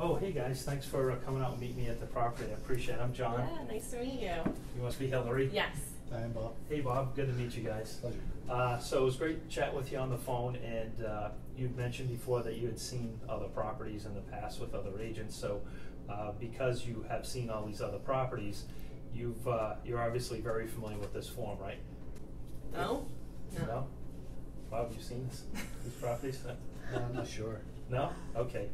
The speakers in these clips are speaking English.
Oh, hey guys, thanks for coming out and meeting me at the property. I appreciate it. I'm John. Yeah, nice to meet you. You must be Hillary. Yes. I am Bob. Hey Bob, good to meet you guys. Pleasure. So it was great chatting with you on the phone, and you'd mentioned before that you had seen other properties in the past with other agents. So because you have seen all these other properties, you're obviously very familiar with this form, right? No? No? Bob, have you seen these properties? No, I'm not sure. No? Okay.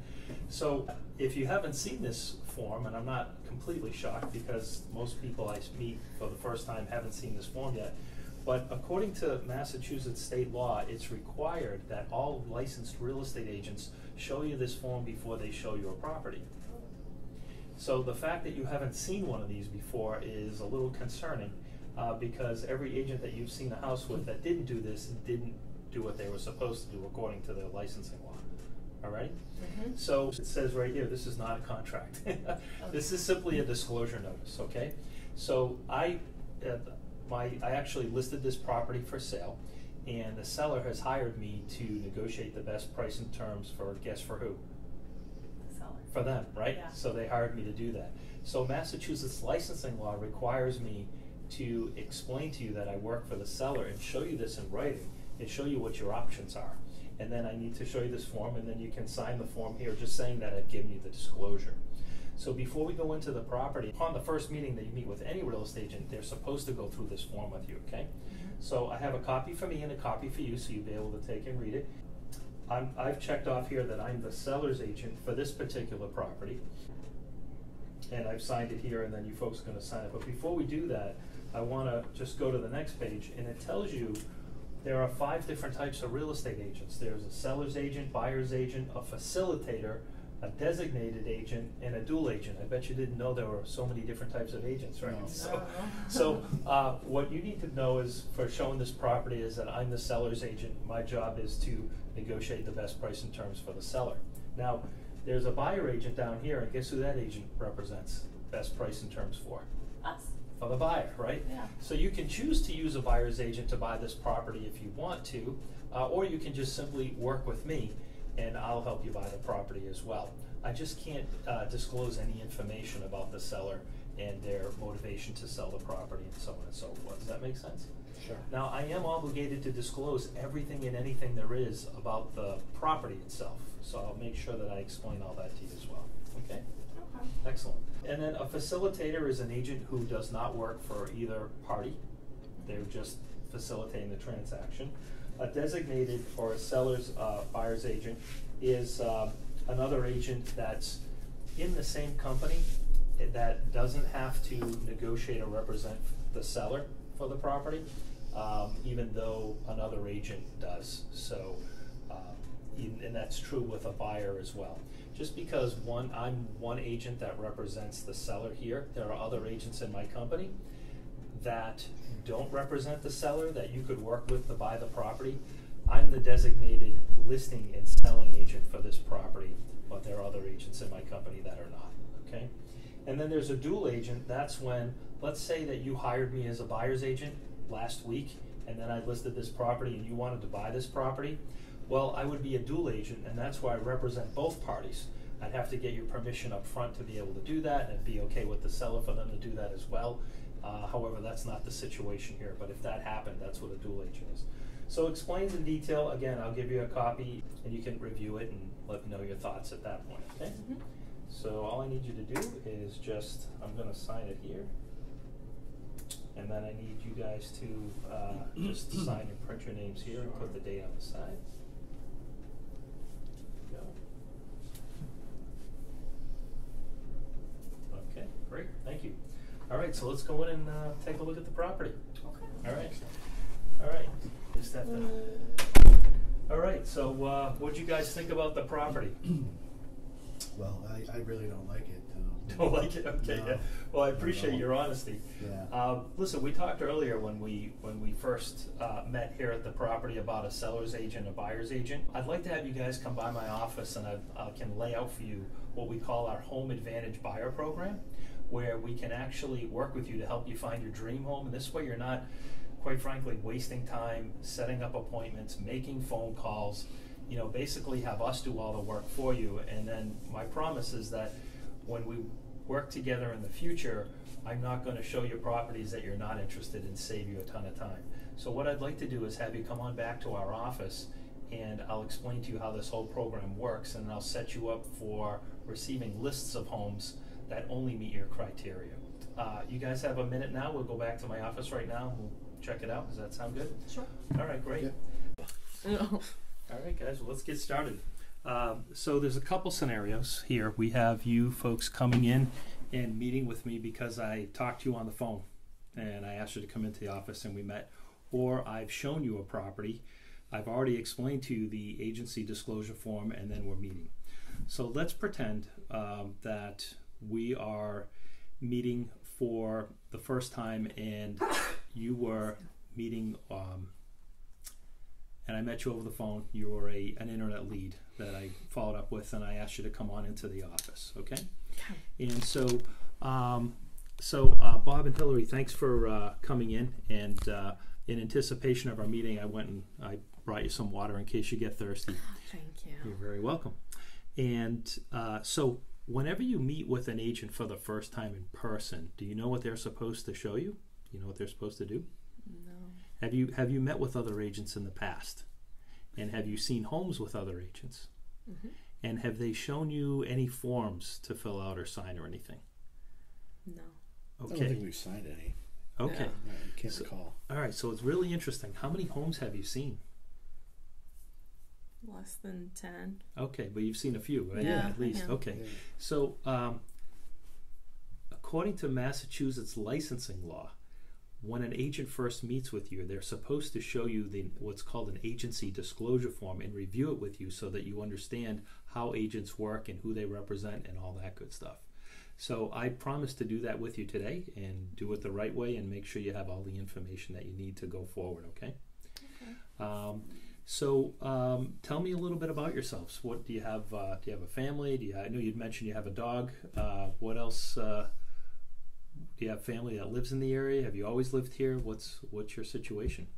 So if you haven't seen this form, and I'm not completely shocked because most people I meet for the first time haven't seen this form yet, but according to Massachusetts state law, it's required that all licensed real estate agents show you this form before they show you a property. So the fact that you haven't seen one of these before is a little concerning because every agent that you've seen a house with that didn't do this didn't do what they were supposed to do according to their licensing law. All right? Mm-hmm. So it says right here, this is not a contract. This is simply a disclosure notice, okay? So I actually listed this property for sale, and the seller has hired me to negotiate the best price and terms for, guess for who? The seller. For them, right? Yeah. So they hired me to do that. So Massachusetts licensing law requires me to explain to you that I work for the seller and show you this in writing and show you what your options are. And then I need to show you this form, and then you can sign the form here just saying that I've given you the disclosure. So before we go into the property, upon the first meeting that you meet with any real estate agent, they're supposed to go through this form with you, okay? Mm-hmm. So I have a copy for me and a copy for you, so you'll be able to take and read it. I've checked off here that I'm the seller's agent for this particular property, and I've signed it here, and then you folks are going to sign it. But before we do that, I want to just go to the next page, and it tells you there are 5 different types of real estate agents. There's a seller's agent, buyer's agent, a facilitator, a designated agent, and a dual agent. I bet you didn't know there were so many different types of agents, right? No. So what you need to know is, for showing this property, is that I'm the seller's agent. My job is to negotiate the best price and terms for the seller. Now, there's a buyer agent down here, and guess who that agent represents? Best price and terms for? Us. For the buyer, right? Yeah. So you can choose to use a buyer's agent to buy this property if you want to, or you can just simply work with me and I'll help you buy the property as well. I just can't disclose any information about the seller and their motivation to sell the property and so on and so forth. Does that make sense? Sure. Now, I am obligated to disclose everything and anything there is about the property itself, so I'll make sure that I explain all that to you as well. Okay? Okay. Excellent. And then a facilitator is an agent who does not work for either party. They're just facilitating the transaction. A designated or a seller's buyer's agent is another agent that's in the same company that doesn't have to negotiate or represent the seller for the property, even though another agent does. So, and that's true with a buyer as well. Just because I'm one agent that represents the seller here, there are other agents in my company that don't represent the seller that you could work with to buy the property. I'm the designated listing and selling agent for this property, but there are other agents in my company that are not, okay? And then there's a dual agent. That's when, let's say that you hired me as a buyer's agent last week, and then I listed this property and you wanted to buy this property. Well, I would be a dual agent, and that's why I represent both parties. I'd have to get your permission up front to be able to do that, and it'd be okay with the seller for them to do that as well. However, that's not the situation here, but if that happened, that's what a dual agent is. So explains in detail. Again, I'll give you a copy, and you can review it and let me know your thoughts at that point, okay? Mm-hmm. So all I need you to do is just, I'm going to sign it here, and then I need you guys to just sign and print your names here and put the date on the side. Go. Okay, great, thank you. All right, so let's go in and take a look at the property. Okay. All right, all right. Is that the? All right, so what'd you guys think about the property? Well, I really don't like it. Don't like it? Okay. No. Yeah. Well, I appreciate your honesty. Yeah. Listen, we talked earlier when we first met here at the property about a seller's agent, a buyer's agent. I'd like to have you guys come by my office, and I can lay out for you what we call our Home Advantage Buyer Program, where we can actually work with you to help you find your dream home. And this way you're not, quite frankly, wasting time setting up appointments, making phone calls, basically have us do all the work for you. And then my promise is that when we work together in the future, I'm not going to show you properties that you're not interested in, save you a ton of time. So what I'd like to do is have you come on back to our office, and I'll explain to you how this whole program works, and I'll set you up for receiving lists of homes that only meet your criteria. You guys have a minute now? We'll go back to my office right now. We'll check it out. Does that sound good? Sure. All right, great. Yeah. All right, guys, well, let's get started. So there's a couple scenarios here. We have you folks coming in and meeting with me because I talked to you on the phone and I asked you to come into the office and we met. Or I've shown you a property. I've already explained to you the agency disclosure form, and then we're meeting. So let's pretend that we are meeting for the first time and you were meeting and I met you over the phone. You were an internet lead that I followed up with, and I asked you to come on into the office, okay? And so, Bob and Hillary, thanks for coming in. And in anticipation of our meeting, I went and I brought you some water in case you get thirsty. Thank you. You're very welcome. And so, whenever you meet with an agent for the first time in person, do you know what they're supposed to show you? Do you know what they're supposed to do? No. Have you met with other agents in the past? And have you seen homes with other agents? Mm-hmm. And have they shown you any forms to fill out or sign or anything? No. I don't Okay. think we've signed any. Okay. I can't So- recall. All right. So it's really interesting. How many homes have you seen? Less than 10. Okay, but you've seen a few, right? Yeah, At least. yeah. Okay. Yeah. So, according to Massachusetts licensing law, when an agent first meets with you, they're supposed to show you what's called an agency disclosure form and review it with you so that you understand how agents work and who they represent and all that good stuff. So I promise to do that with you today and do it the right way and make sure you have all the information that you need to go forward, okay? Okay. So tell me a little bit about yourselves. What do you have? Do you have a family? I know you'd mentioned you have a dog. What else? Do you have family that lives in the area? Have you always lived here? What's your situation?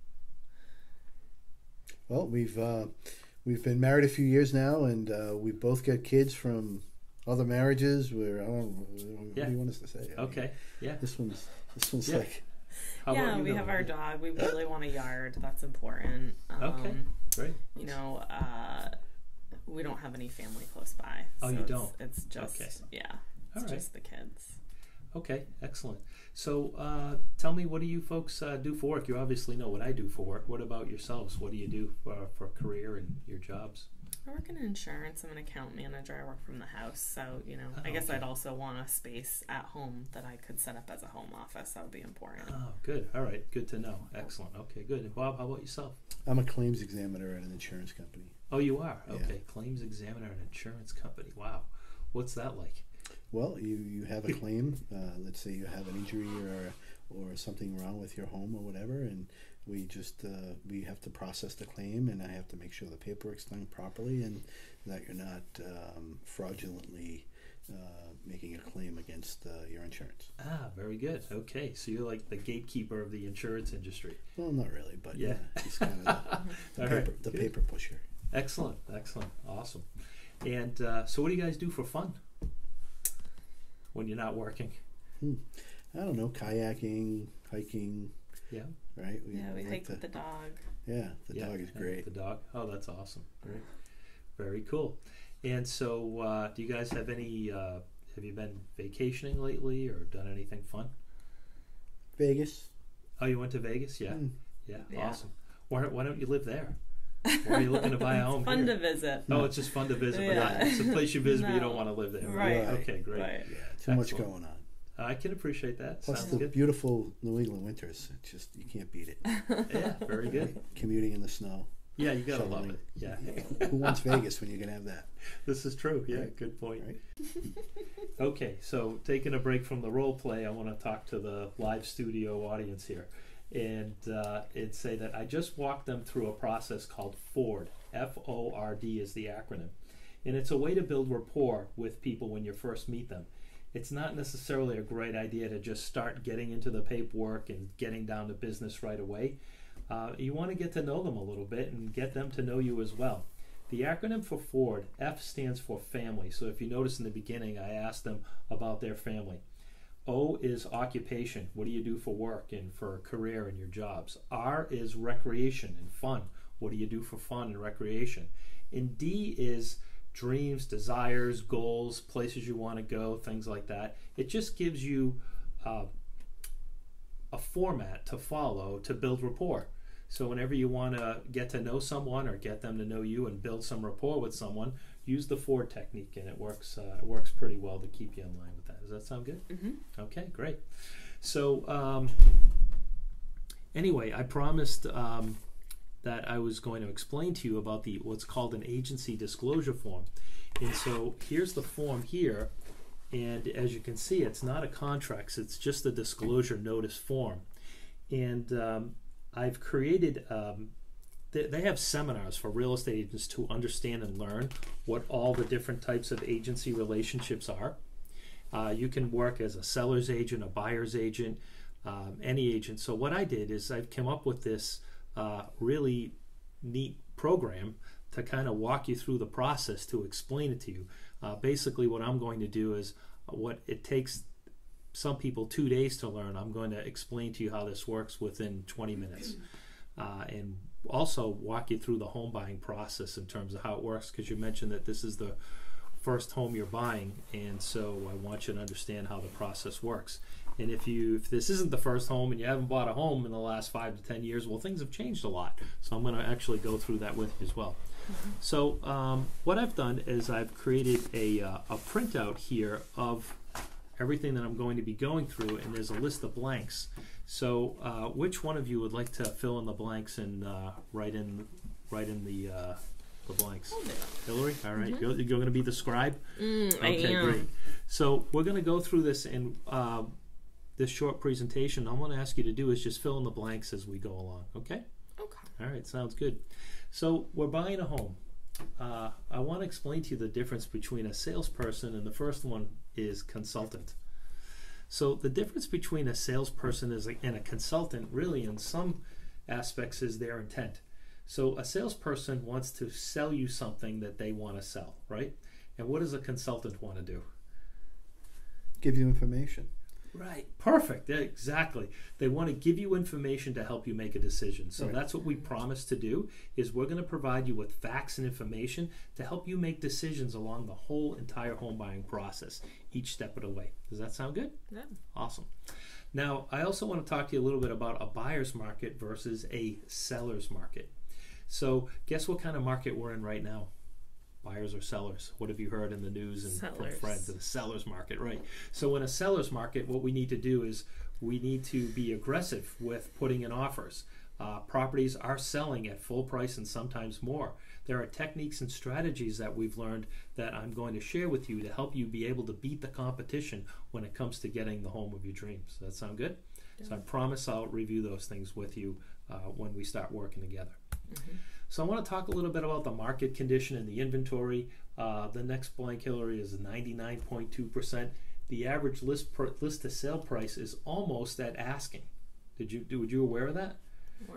Well, we've been married a few years now, and we both got kids from other marriages. Where I don't know, what Yeah. do you want us to say? I mean, Okay. Yeah. This one's Yeah. like How about Yeah, you, we have our Hillary? dog. We really want a yard. That's important. Okay. Great. You know, we don't have any family close by. Oh, so you it's, don't? It's just, Okay. yeah, All it's right. just the kids. Okay, excellent. So tell me, what do you folks do for work? You obviously know what I do for work. What about yourselves? What do you do for a career and your jobs? I work in insurance. I'm an account manager. I work from the house. So, you know, Oh, I guess okay. I'd also want a space at home that I could set up as a home office. That would be important. Oh, good. All right, good to know. Excellent. Okay, good. And Bob, how about yourself? I'm a claims examiner at an insurance company. Oh, you are? Yeah. Okay, claims examiner at an insurance company. Wow. What's that like? Well, you have a claim. Let's say you have an injury or something wrong with your home or whatever, and we just we have to process the claim, and I have to make sure the paperwork's done properly and that you're not fraudulently making a claim against your insurance. Ah, very good. Okay, so you're like the gatekeeper of the insurance industry. Well, not really, but Yeah. yeah, just kind of the, All paper, right, the good. paper pusher. Excellent, excellent, awesome. And so what do you guys do for fun when you're not working? I don't know, kayaking, hiking, Yeah. right? Yeah, we like hike with the dog. Yeah, the Yeah, dog is yeah, great. The dog. Oh, that's awesome. Great. Very cool. And so, do you guys have any? Have you been vacationing lately or done anything fun? Vegas. Oh, you went to Vegas? Yeah. Mm. Yeah. Yeah. Awesome. Why don't you live there? Why are you looking to buy a home Fun here? to visit. Oh, it's just fun to visit. But Yeah. it's a place you visit, but you No. don't want to live there. Right. Okay, great. Right. Yeah, too much Excellent. going on. I can appreciate that. Plus Sounds the good. beautiful New England winters. It's just, you can't beat it. Yeah, very good. Commuting in the snow. Yeah, you gotta love Shoveling. it. Yeah. Who wants Vegas when you can have that? This is true. Yeah, Right. good point. Right. Okay, so taking a break from the role play, I want to talk to the live studio audience here, and say that I just walked them through a process called FORD. FORD is the acronym, and it's a way to build rapport with people when you first meet them. It's not necessarily a great idea to just start getting into the paperwork and getting down to business right away. You want to get to know them a little bit and get them to know you as well. The acronym for Ford, F stands for family. So if you notice in the beginning, I asked them about their family. O is occupation. What do you do for work and for a career and your jobs? R is recreation and fun. What do you do for fun and recreation? And D is dreams, desires, goals, places you want to go, things like that. It just gives you a format to follow to build rapport. So whenever you want to get to know someone or get them to know you and build some rapport with someone, use the Ford technique, and it works pretty well to keep you in line with that. Does that sound good? Mm-hmm. Okay, great. So anyway, I promised that I was going to explain to you about what's called an agency disclosure form. And so here's the form here, and as you can see, it's not a contract, it's just a disclosure notice form. And I've created, they have seminars for real estate agents to understand and learn what all the different types of agency relationships are. You can work as a seller's agent, a buyer's agent, any agent. So what I did is I've come up with this really neat program to kind of walk you through the process to explain it to you. Basically what I'm going to do is what it takes some people 2 days to learn, I'm going to explain to you how this works within 20 minutes. And also walk you through the home buying process in terms of how it works, because you mentioned that this is the first home you're buying, and so I want you to understand how the process works. And if this isn't the first home and you haven't bought a home in the last 5 to 10 years, well, things have changed a lot. So I'm going to actually go through that with you as well. Mm-hmm. So what I've done is I've created a printout here of everything that I'm going to be going through, and there's a list of blanks. So which one of you would like to fill in the blanks and write in the blanks? Hillary? All right. Mm-hmm. You're going to be the scribe? I Okay, am. great. So we're going to go through this in this short presentation. All I'm going to ask you to do is just fill in the blanks as we go along, okay? Okay. All right, sounds good. So we're buying a home. I want to explain to you the difference between a salesperson, and the first one is consultant. So the difference between a salesperson and a consultant, really in some aspects, is their intent. So a salesperson wants to sell you something that they want to sell, right? And what does a consultant want to do? Give you information. Right. Perfect. Yeah, exactly. They want to give you information to help you make a decision. So Right. that's what we promise to do, is we're going to provide you with facts and information to help you make decisions along the whole entire home buying process, each step of the way. Does that sound good? Yeah. Awesome. Now, I also want to talk to you a little bit about a buyer's market versus a seller's market. So guess what kind of market we're in right now? Buyers or sellers? What have you heard in the news and from Sellers. friends? The seller's market, right? So in a seller's market, what we need to do is we need to be aggressive with putting in offers. Properties are selling at full price and sometimes more. There are techniques and strategies that we've learned that I'm going to share with you to help you be able to beat the competition when it comes to getting the home of your dreams. Does that sound good? Yeah. So I promise I'll review those things with you when we start working together. Mm-hmm. So I want to talk a little bit about the market condition and the inventory. The next blank, Hillary, is 99.2%. The average list to sale price is almost at asking. Were you aware of that? Wow.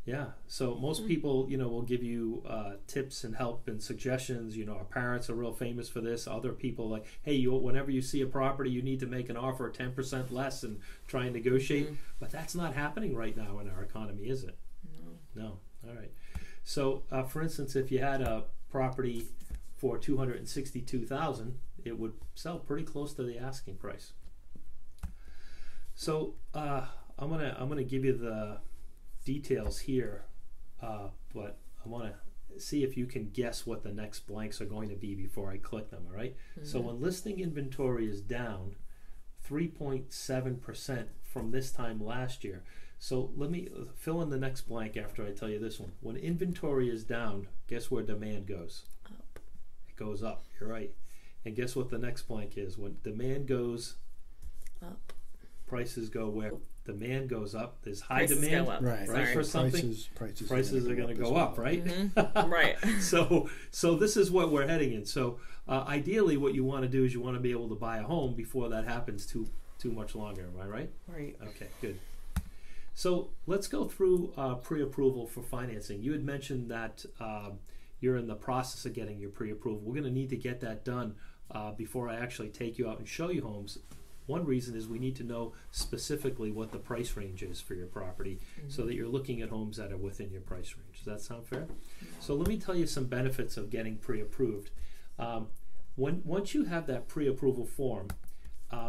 Yeah. So most people, will give you tips and help and suggestions. Our parents are real famous for this. Other people like, hey, whenever you see a property, you need to make an offer 10% less and try and negotiate. Mm-hmm. But that's not happening right now in our economy, is it? No. All right. So, for instance, if you had a property for $262,000, it would sell pretty close to the asking price. So, I'm gonna give you the details here, but I want to see if you can guess what the next blanks are going to be before I click them. All right. Mm-hmm. So, when listing inventory is down 3.7% from this time last year. So let me fill in the next blank after I tell you this one. When inventory is down, guess where demand goes? Up. It goes up. You're right. And guess what the next blank is? When demand goes Up. prices go where? Demand goes up. There's high Prices demand. go up. Right. Right, for something. Prices are going to go up, right? Mm-hmm. Right. So this is what we're heading in. So ideally, what you want to do is you want to be able to buy a home before that happens too much longer. Am I right? Right. Okay, good. So let's go through pre-approval for financing. You had mentioned that you're in the process of getting your pre-approval. We're going to need to get that done before I actually take you out and show you homes. One reason is we need to know specifically what the price range is for your property, so that you're looking at homes that are within your price range. Does that sound fair? So let me tell you some benefits of getting pre-approved. Once you have that pre-approval form,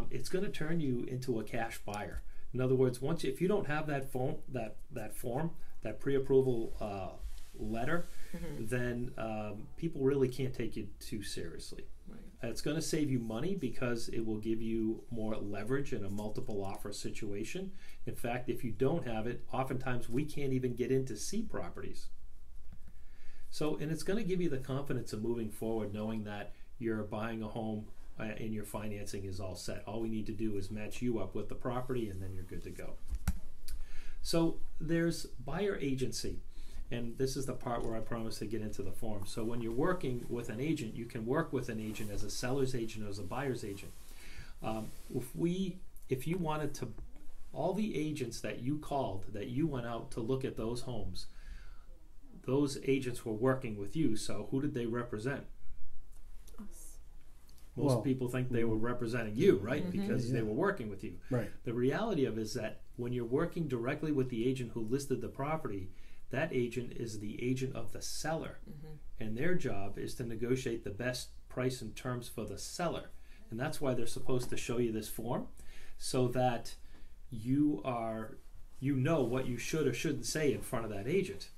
it's going to turn you into a cash buyer. In other words, if you don't have that form, that pre-approval letter, then people really can't take you too seriously. Right. It's going to save you money because it will give you more leverage in a multiple offer situation. In fact, if you don't have it, oftentimes we can't even get in to see properties. So, and it's going to give you the confidence of moving forward, knowing that you're buying a home and your financing is all set. All we need to do is match you up with the property, and then you're good to go. So there's buyer agency. And this is the part where I promise to get into the form. So when you're working with an agent, you can work with an agent as a seller's agent or as a buyer's agent. If you wanted to, all the agents that you called, that you went out to look at those homes, those agents were working with you. So who did they represent? Us. Most people think they were representing you, right? Because they were working with you. Right. The reality of it is that when you're working directly with the agent who listed the property, that agent is the agent of the seller, and their job is to negotiate the best price and terms for the seller. And that's why they're supposed to show you this form, so that you know what you should or shouldn't say in front of that agent.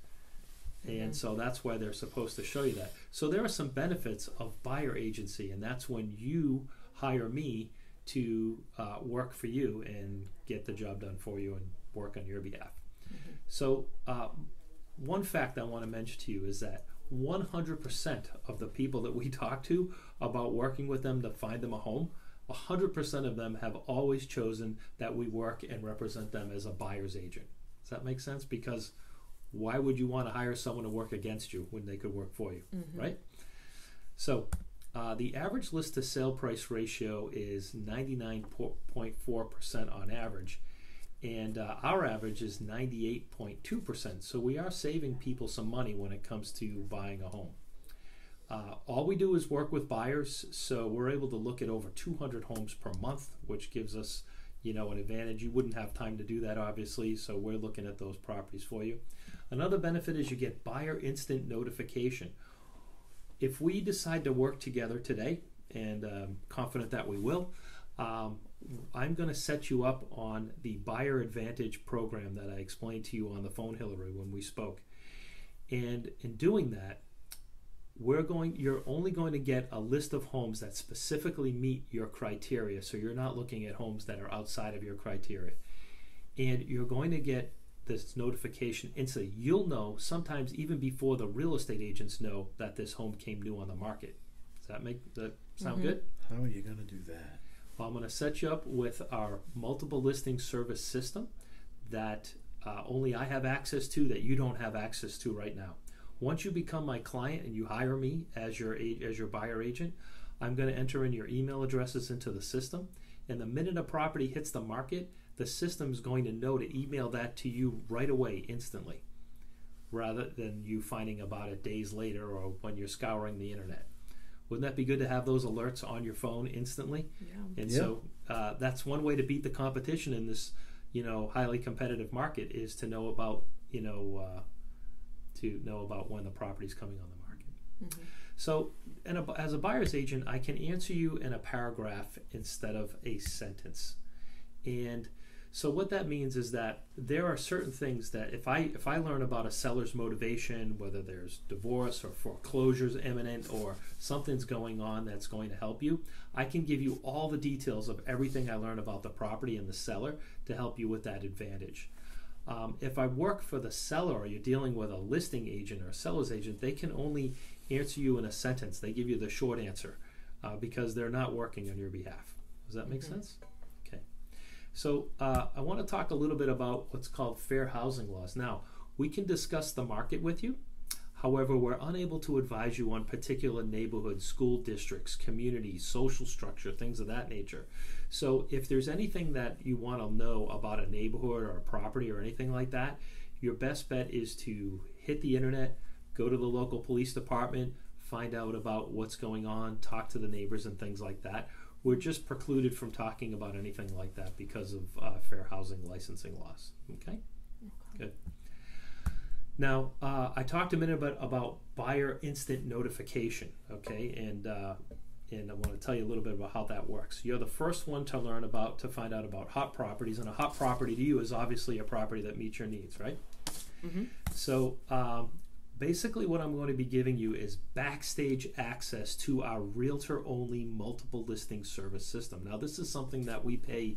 And so that's why they're supposed to show you that. So there are some benefits of buyer agency, and that's when you hire me to work for you and get the job done for you and work on your behalf. So one fact I want to mention to you is that 100% of the people that we talk to about working with them to find them a home, 100% of them have always chosen that we work and represent them as a buyer's agent. Does that make sense? Because why would you want to hire someone to work against you when they could work for you, right? So the average list to sale price ratio is 99.4% on average. And our average is 98.2%. So we are saving people some money when it comes to buying a home. All we do is work with buyers, so we're able to look at over 200 homes per month, which gives us, an advantage. You wouldn't have time to do that, obviously, so we're looking at those properties for you. Another benefit is you get buyer instant notification. If we decide to work together today, and I'm confident that we will, I'm going to set you up on the Buyer Advantage program that I explained to you on the phone, Hillary, when we spoke. And in doing that, you're only going to get a list of homes that specifically meet your criteria. So you're not looking at homes that are outside of your criteria. And you're going to get this notification instantly. You'll know sometimes even before the real estate agents know that this home came new on the market. Does that sound good? How are you going to do that? Well, I'm going to set you up with our multiple listing service system that only I have access to, that you don't have access to right now. Once you become my client and you hire me as your buyer agent, I'm going to enter in your email addresses into the system. And the minute a property hits the market, the system is going to know to email that to you right away, instantly, rather than you finding about it days later or when you're scouring the internet. Wouldn't that be good to have those alerts on your phone instantly? Yeah. And so that's one way to beat the competition in this, highly competitive market, is to know about, when the property's coming on the market. So, as a buyer's agent, I can answer you in a paragraph instead of a sentence. And so what that means is that there are certain things that if I learn about a seller's motivation, whether there's divorce or foreclosures imminent or something's going on that's going to help you, I can give you all the details of everything I learn about the property and the seller to help you with that advantage. If I work for the seller, or you're dealing with a listing agent or a seller's agent, they can only answer you in a sentence. They give you the short answer because they're not working on your behalf. Does that make sense? Okay. So I want to talk a little bit about what's called fair housing laws. Now, we can discuss the market with you. However, we're unable to advise you on particular neighborhoods, school districts, communities, social structure, things of that nature. So if there's anything that you want to know about a neighborhood or a property or anything like that, your best bet is to hit the internet, go to the local police department, find out about what's going on, talk to the neighbors and things like that. We're just precluded from talking about anything like that because of fair housing licensing laws. Okay? Good. Now, I talked a minute about buyer instant notification, okay? And I want to tell you a little bit about how that works. You're the first one to find out about hot properties, and a hot property to you is obviously a property that meets your needs, right? Mm-hmm. So basically what I'm going to be giving you is backstage access to our realtor-only multiple listing service system. Now, this is something that we pay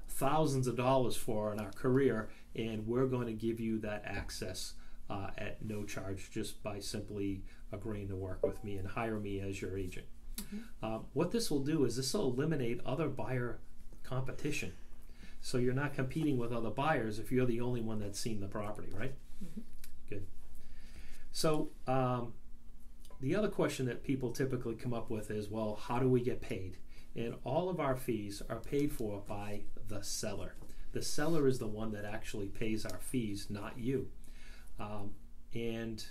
thousands of dollars for in our career, and we're going to give you that access at no charge just by simply agreeing to work with me and hire me as your agent. Mm-hmm. What this will do is this will eliminate other buyer competition. So you're not competing with other buyers if you're the only one that's seen the property, right? Mm-hmm. Good. So the other question that people typically come up with is, well, how do we get paid? And all of our fees are paid for by the seller. The seller is the one that actually pays our fees, not you. And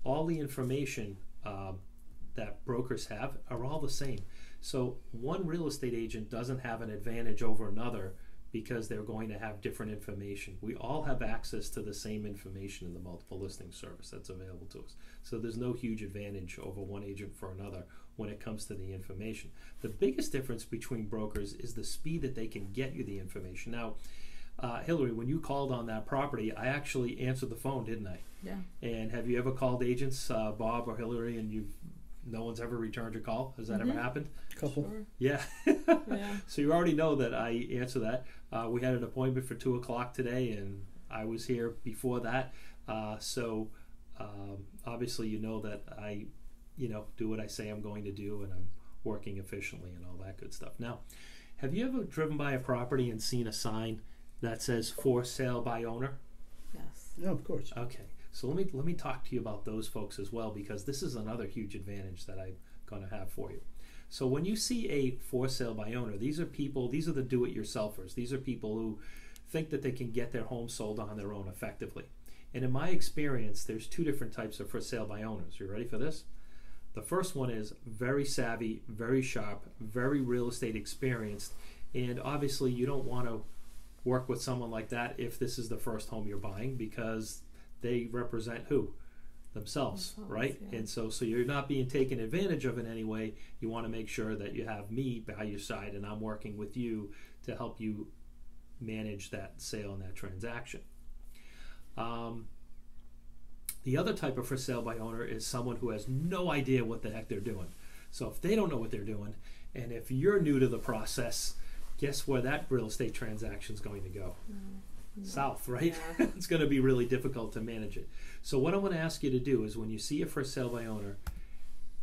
all the information that brokers have are all the same. So one real estate agent doesn't have an advantage over another because they're going to have different information. We all have access to the same information in the multiple listing service that's available to us. So there's no huge advantage over one agent for another when it comes to the information. The biggest difference between brokers is the speed that they can get you the information. Now, Hillary, when you called on that property, I actually answered the phone, didn't I? Yeah. And have you ever called agents, Bob or Hillary, and no one's ever returned your call? Has that ever happened? Couple. Sure. Yeah. Yeah. So you already know that I answer that. We had an appointment for 2 o'clock today, and I was here before that. So obviously you know that I, do what I say I'm going to do, and I'm working efficiently and all that good stuff. Now, have you ever driven by a property and seen a sign that says "For Sale by Owner"? Yes. Yeah, of course. Okay. So let me talk to you about those folks as well, because this is another huge advantage that I'm going to have for you. So when you see a for sale by owner, these are the do-it-yourselfers. These are people who think that they can get their home sold on their own effectively. And in my experience, there's 2 different types of for sale by owners. You ready for this? The first one is very savvy, very sharp, very real estate experienced, and obviously you don't want to work with someone like that if this is the first home you're buying, because they represent who? Themselves, right? Yeah. And so you're not being taken advantage of in any way. You want to make sure that you have me by your side and I'm working with you to help you manage that sale and that transaction. The other type of for sale by owner is someone who has no idea what the heck they're doing. So if they don't know what they're doing, and if you're new to the process, guess where that real estate transaction is going to go? South, right? Yeah. It's going to be really difficult to manage it. So what I want to ask you to do is, when you see a for sale by owner,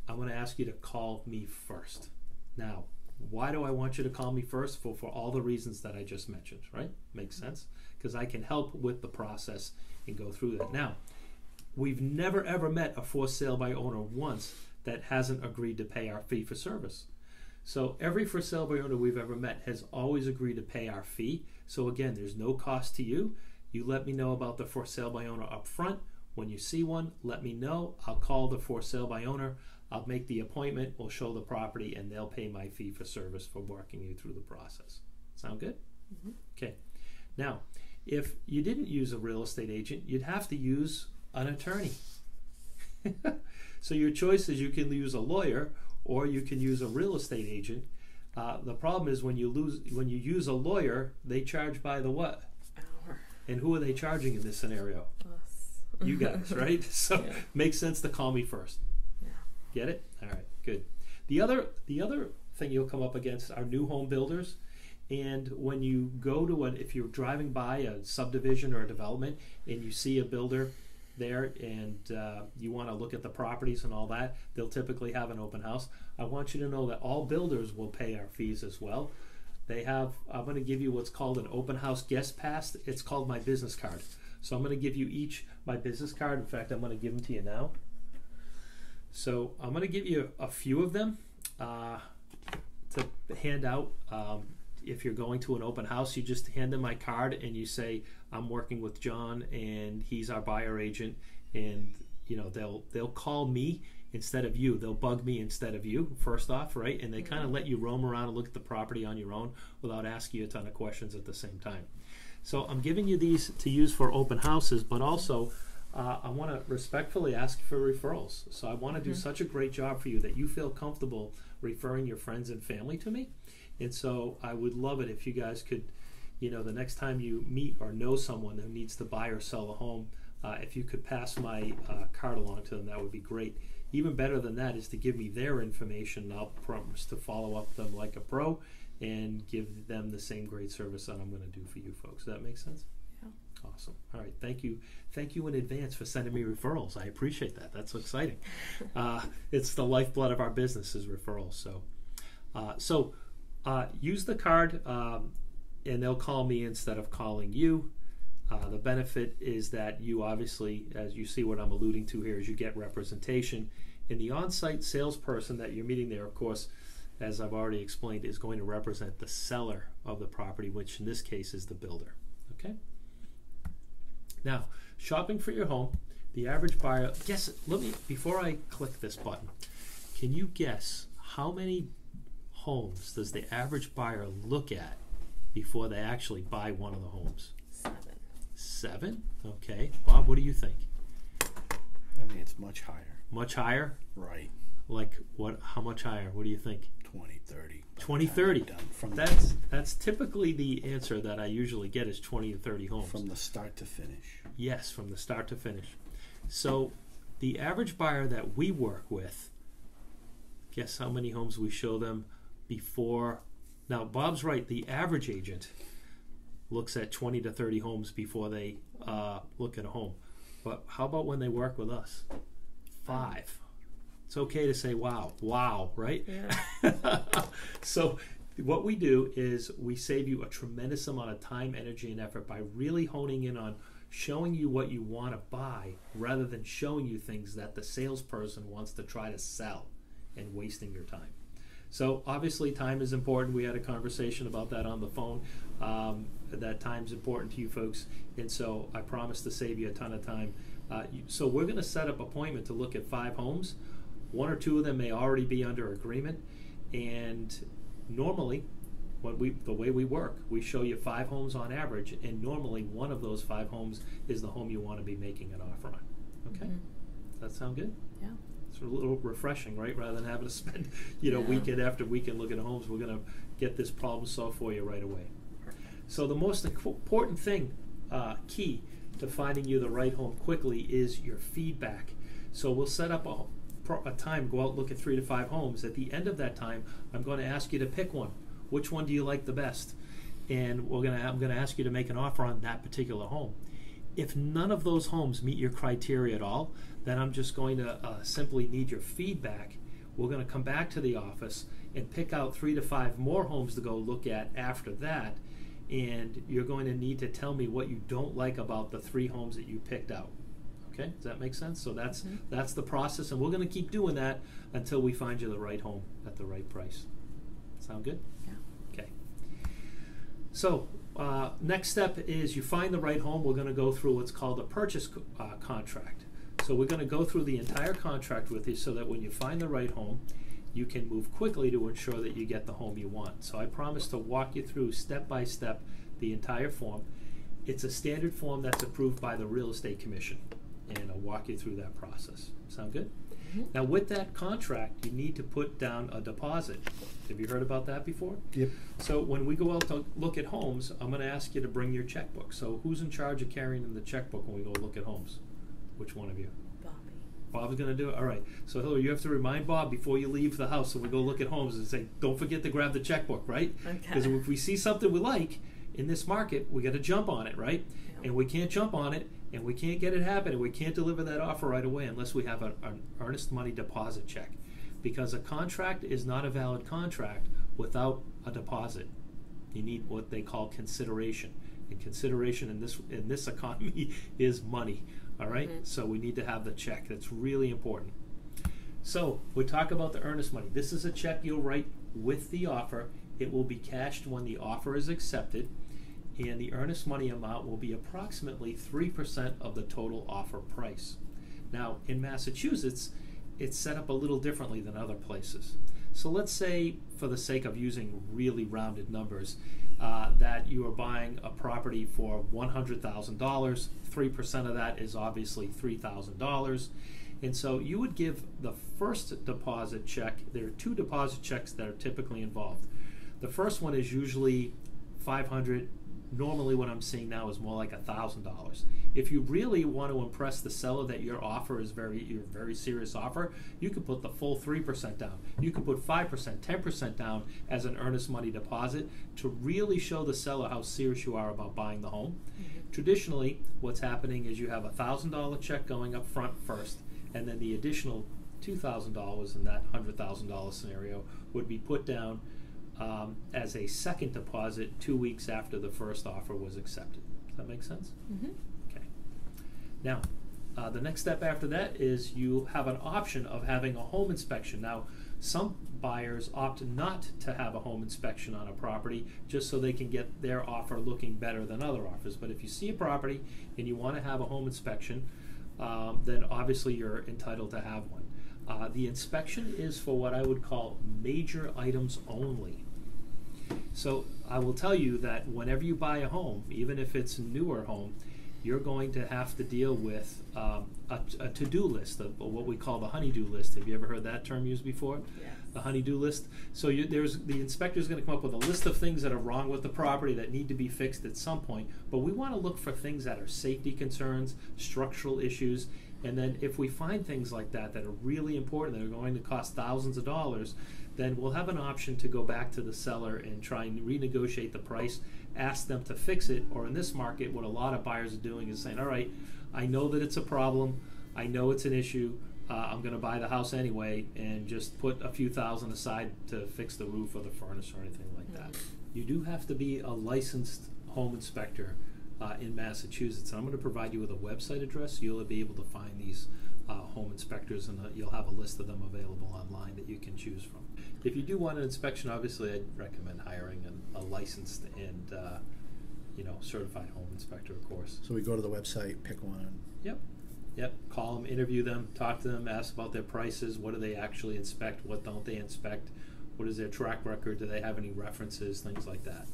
I want to ask you to call me first. Now, why do I want you to call me first? For all the reasons that I just mentioned, right? Makes sense? Because I can help with the process and go through that. Now, we've never ever met a for sale by owner once that hasn't agreed to pay our fee for service. So every for sale by owner we've ever met has always agreed to pay our fee. So again, there's no cost to you. You let me know about the for sale by owner up front. When you see one, let me know. I'll call the for sale by owner. I'll make the appointment. We'll show the property, and they'll pay my fee for service for working you through the process. Sound good? Mm-hmm. Okay. Now, if you didn't use a real estate agent, you'd have to use an attorney. So your choice is you can use a lawyer or you can use a real estate agent. The problem is when you use a lawyer, they charge by the what? Hour. And who are they charging in this scenario? Us. You guys, right? So Yeah. makes sense to call me first. Yeah. Get it? All right, good. The other thing you'll come up against are new home builders. And when you go to if you're driving by a subdivision or a development and you see a builder there and you want to look at the properties and all that, they'll typically have an open house. I want you to know that all builders will pay our fees as well. I'm going to give you what's called an open house guest pass. It's called my business card. So I'm going to give you each my business card. In fact, I'm going to give them to you now. So I'm going to give you a few of them to hand out. If you're going to an open house, you just hand them my card and you say, I'm working with John and he's our buyer agent and they'll call me instead of you. They'll bug me instead of you, first off, right? And they kind of let you roam around and look at the property on your own without asking you a ton of questions at the same time. So I'm giving you these to use for open houses, but also I want to respectfully ask for referrals. So I want to do such a great job for you that you feel comfortable referring your friends and family to me. And so I would love it if you guys could, the next time you meet or know someone who needs to buy or sell a home, if you could pass my card along to them, that would be great. Even better than that is to give me their information, and I'll promise to follow up them like a pro and give them the same great service that I'm going to do for you folks. Does that make sense? Yeah. Awesome. All right. Thank you in advance for sending me referrals. I appreciate that. That's so exciting. It's the lifeblood of our business is referrals. So use the card, and they'll call me instead of calling you. The benefit is that you obviously, as you see what I'm alluding to here, is you get representation. And the on-site salesperson that you're meeting there, of course, as I've already explained, is going to represent the seller of the property, which in this case is the builder. Okay? Now, shopping for your home, the average buyer, before I click this button, can you guess how many homes does the average buyer look at before they actually buy one of the homes? 7. 7? Okay. Bob, what do you think? I think it's much higher. Much higher? Right. Like what? How much higher? What do you think? 20, 30. 20, 30. That's typically the answer that I usually get is 20 to 30 homes. From the start to finish. Yes, from the start to finish. So the average buyer that we work with, guess how many homes we show them before? Now, Bob's right. The average agent looks at 20 to 30 homes before they look at a home. But how about when they work with us? 5. It's okay to say wow, right? Yeah. So what we do is we save you a tremendous amount of time, energy, and effort by really honing in on showing you what you want to buy rather than showing you things that the salesperson wants to try to sell and wasting your time. So obviously time is important. We had a conversation about that on the phone. That time's important to you folks, and so I promise to save you a ton of time. So we're going to set up an appointment to look at 5 homes. 1 or 2 of them may already be under agreement, and normally the way we work, we show you 5 homes on average, and normally one of those 5 homes is the home you want to be making an offer on. Okay? Does that sound good? Yeah. It's a little refreshing, right? Rather than having to spend, weekend after weekend looking at homes, we're going to get this problem solved for you right away. So the most important thing, key to finding you the right home quickly is your feedback. So we'll set up a time, go out, look at 3 to 5 homes. At the end of that time, I'm going to ask you to pick one. Which one do you like the best? And I'm going to ask you to make an offer on that particular home. If none of those homes meet your criteria at all, then I'm just going to simply need your feedback. We're going to come back to the office and pick out 3 to 5 more homes to go look at after that. And you're going to need to tell me what you don't like about the 3 homes that you picked out. Okay, does that make sense? So that's the process, and we're going to keep doing that until we find you the right home at the right price. Sound good? Yeah. Okay. So next step is you find the right home. We're going to go through what's called a purchase contract. So we're going to go through the entire contract with you so that when you find the right home, you can move quickly to ensure that you get the home you want. So I promise to walk you through step by step the entire form. It's a standard form that's approved by the Real Estate Commission, and I'll walk you through that process. Sound good? Mm-hmm. Now with that contract, you need to put down a deposit. Have you heard about that before? Yep. So when we go out to look at homes, I'm going to ask you to bring your checkbook. So who's in charge of carrying in the checkbook when we go look at homes? Which one of you? Bobby. Bob's going to do it? All right. So Hillary, you have to remind Bob before you leave the house when we go look at homes and say, don't forget to grab the checkbook, right? Okay. Because if we see something we like in this market, we got to jump on it, right? Yeah. And we can't jump on it, and we can't get it happen, and we can't deliver that offer right away unless we have an earnest money deposit check. Because a contract is not a valid contract without a deposit. You need what they call consideration. And consideration in this economy is money. All right? Mm-hmm. So we need to have the check. That's really important. So we talk about the earnest money. This is a check you'll write with the offer. It will be cashed when the offer is accepted, and the earnest money amount will be approximately 3% of the total offer price. Now, in Massachusetts, it's set up a little differently than other places. So let's say, for the sake of using really rounded numbers, that you are buying a property for $100,000. 3% of that is obviously $3,000. And so you would give the first deposit check. There are 2 deposit checks that are typically involved. The first one is usually $500. Normally what I'm seeing now is more like $1,000. If you really want to impress the seller that your offer is your very serious offer, you could put the full 3% down. You could put 5%, 10% down as an earnest money deposit to really show the seller how serious you are about buying the home. Mm-hmm. Traditionally, what's happening is you have a $1,000 check going up front first, and then the additional $2,000 in that $100,000 scenario would be put down as a second deposit 2 weeks after the first offer was accepted. Does that make sense? Mm-hmm. Okay. Now, the next step after that is you have an option of having a home inspection. Now, some buyers opt not to have a home inspection on a property just so they can get their offer looking better than other offers. But if you see a property and you want to have a home inspection, then obviously you're entitled to have one. The inspection is for what I would call major items only. So I will tell you that whenever you buy a home, even if it's a newer home, you're going to have to deal with a to-do list, of what we call the honey-do list. Have you ever heard that term used before? Yes. The honey-do list. So the inspector's going to come up with a list of things that are wrong with the property that need to be fixed at some point. But we want to look for things that are safety concerns, structural issues, and then if we find things like that that are really important, that are going to cost thousands of dollars, then we'll have an option to go back to the seller and try and renegotiate the price, ask them to fix it, or in this market, what a lot of buyers are doing is saying, all right, I know that it's a problem, I know it's an issue, I'm going to buy the house anyway, and just put a few thousand aside to fix the roof or the furnace or anything like that. You do have to be a licensed home inspector in Massachusetts. And I'm going to provide you with a website address. You'll be able to find these home inspectors, and you'll have a list of them available online that you can choose from. If you do want an inspection, obviously I'd recommend hiring a licensed and certified home inspector, of course. So we go to the website, pick one. Yep. Call them, interview them, talk to them, ask about their prices. What do they actually inspect? What don't they inspect? What is their track record? Do they have any references? Things like that.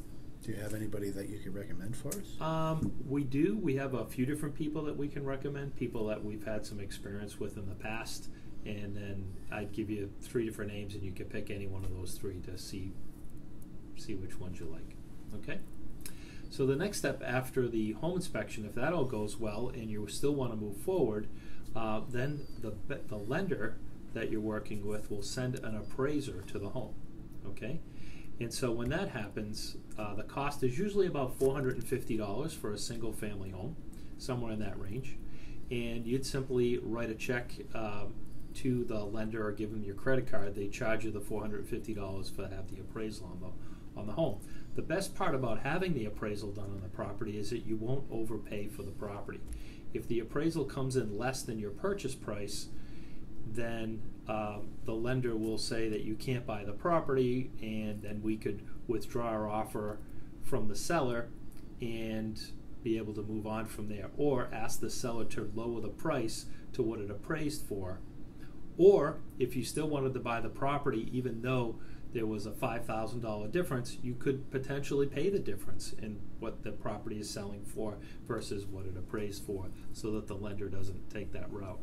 Do you have anybody that you could recommend for us? We do. We have a few different people that we can recommend, people that we've had some experience with in the past, and then I'd give you 3 different names, and you can pick any one of those 3 to see which ones you like. Okay? So the next step after the home inspection, if that all goes well and you still want to move forward, then the lender that you're working with will send an appraiser to the home. Okay? And so when that happens, the cost is usually about $450 for a single family home, somewhere in that range. And you'd simply write a check to the lender or give them your credit card. They charge you the $450 for have the appraisal on the home. The best part about having the appraisal done on the property is that you won't overpay for the property. If the appraisal comes in less than your purchase price, then the lender will say that you can't buy the property, and then we could withdraw our offer from the seller and be able to move on from there, or ask the seller to lower the price to what it appraised for. Or if you still wanted to buy the property, even though there was a $5,000 difference, you could potentially pay the difference in what the property is selling for versus what it appraised for, so that the lender doesn't take that route.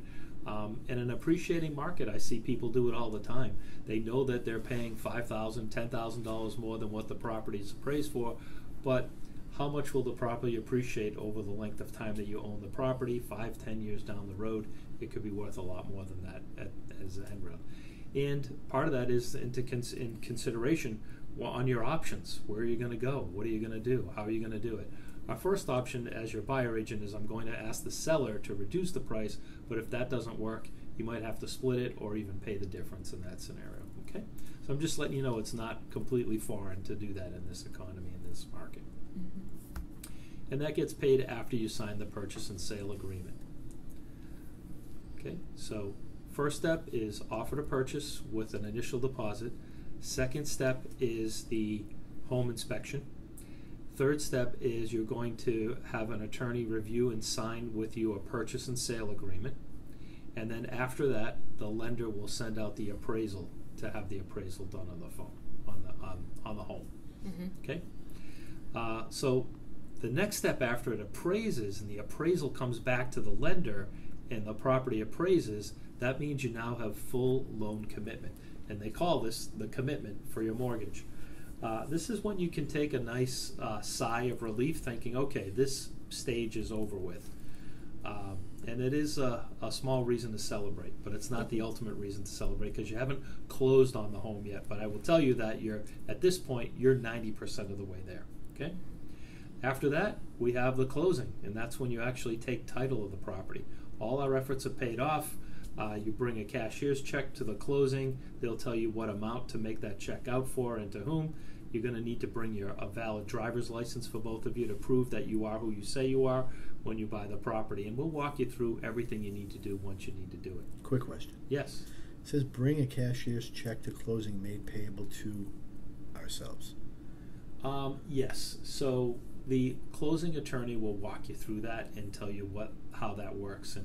In an appreciating market, I see people do it all the time. They know that they're paying $5,000, $10,000 more than what the property is appraised for, but how much will the property appreciate over the length of time that you own the property? 5, 10 years down the road, it could be worth a lot more than that as an end result. And part of that is in consideration on your options. Where are you going to go? What are you going to do? How are you going to do it? Our first option as your buyer agent is I'm going to ask the seller to reduce the price, but if that doesn't work, you might have to split it or even pay the difference in that scenario. Okay? So I'm just letting you know it's not completely foreign to do that in this economy, in this market. Mm-hmm. And that gets paid after you sign the purchase and sale agreement. Okay? So first step is offer to purchase with an initial deposit. Second step is the home inspection. Third step is you're going to have an attorney review and sign with you a purchase and sale agreement. And then after that, the lender will send out the appraisal to have the appraisal done on the phone, on the home. Mm-hmm. Okay? So the next step after it appraises and the appraisal comes back to the lender and the property appraises, that means you now have full loan commitment. And they call this the commitment for your mortgage. This is when you can take a nice sigh of relief thinking, okay, this stage is over with. And it is a small reason to celebrate, but it's not the ultimate reason to celebrate because you haven't closed on the home yet. But I will tell you that at this point, you're 90% of the way there. Okay? After that, we have the closing, and that's when you actually take title of the property. All our efforts are paid off. You bring a cashier's check to the closing. They'll tell you what amount to make that check out for and to whom. You're going to need to bring a valid driver's license for both of you to prove that you are who you say you are when you buy the property. And we'll walk you through everything you need to do once you need to do it. Quick question. Yes. It says bring a cashier's check to closing made payable to ourselves. Yes. So the closing attorney will walk you through that and tell you how that works.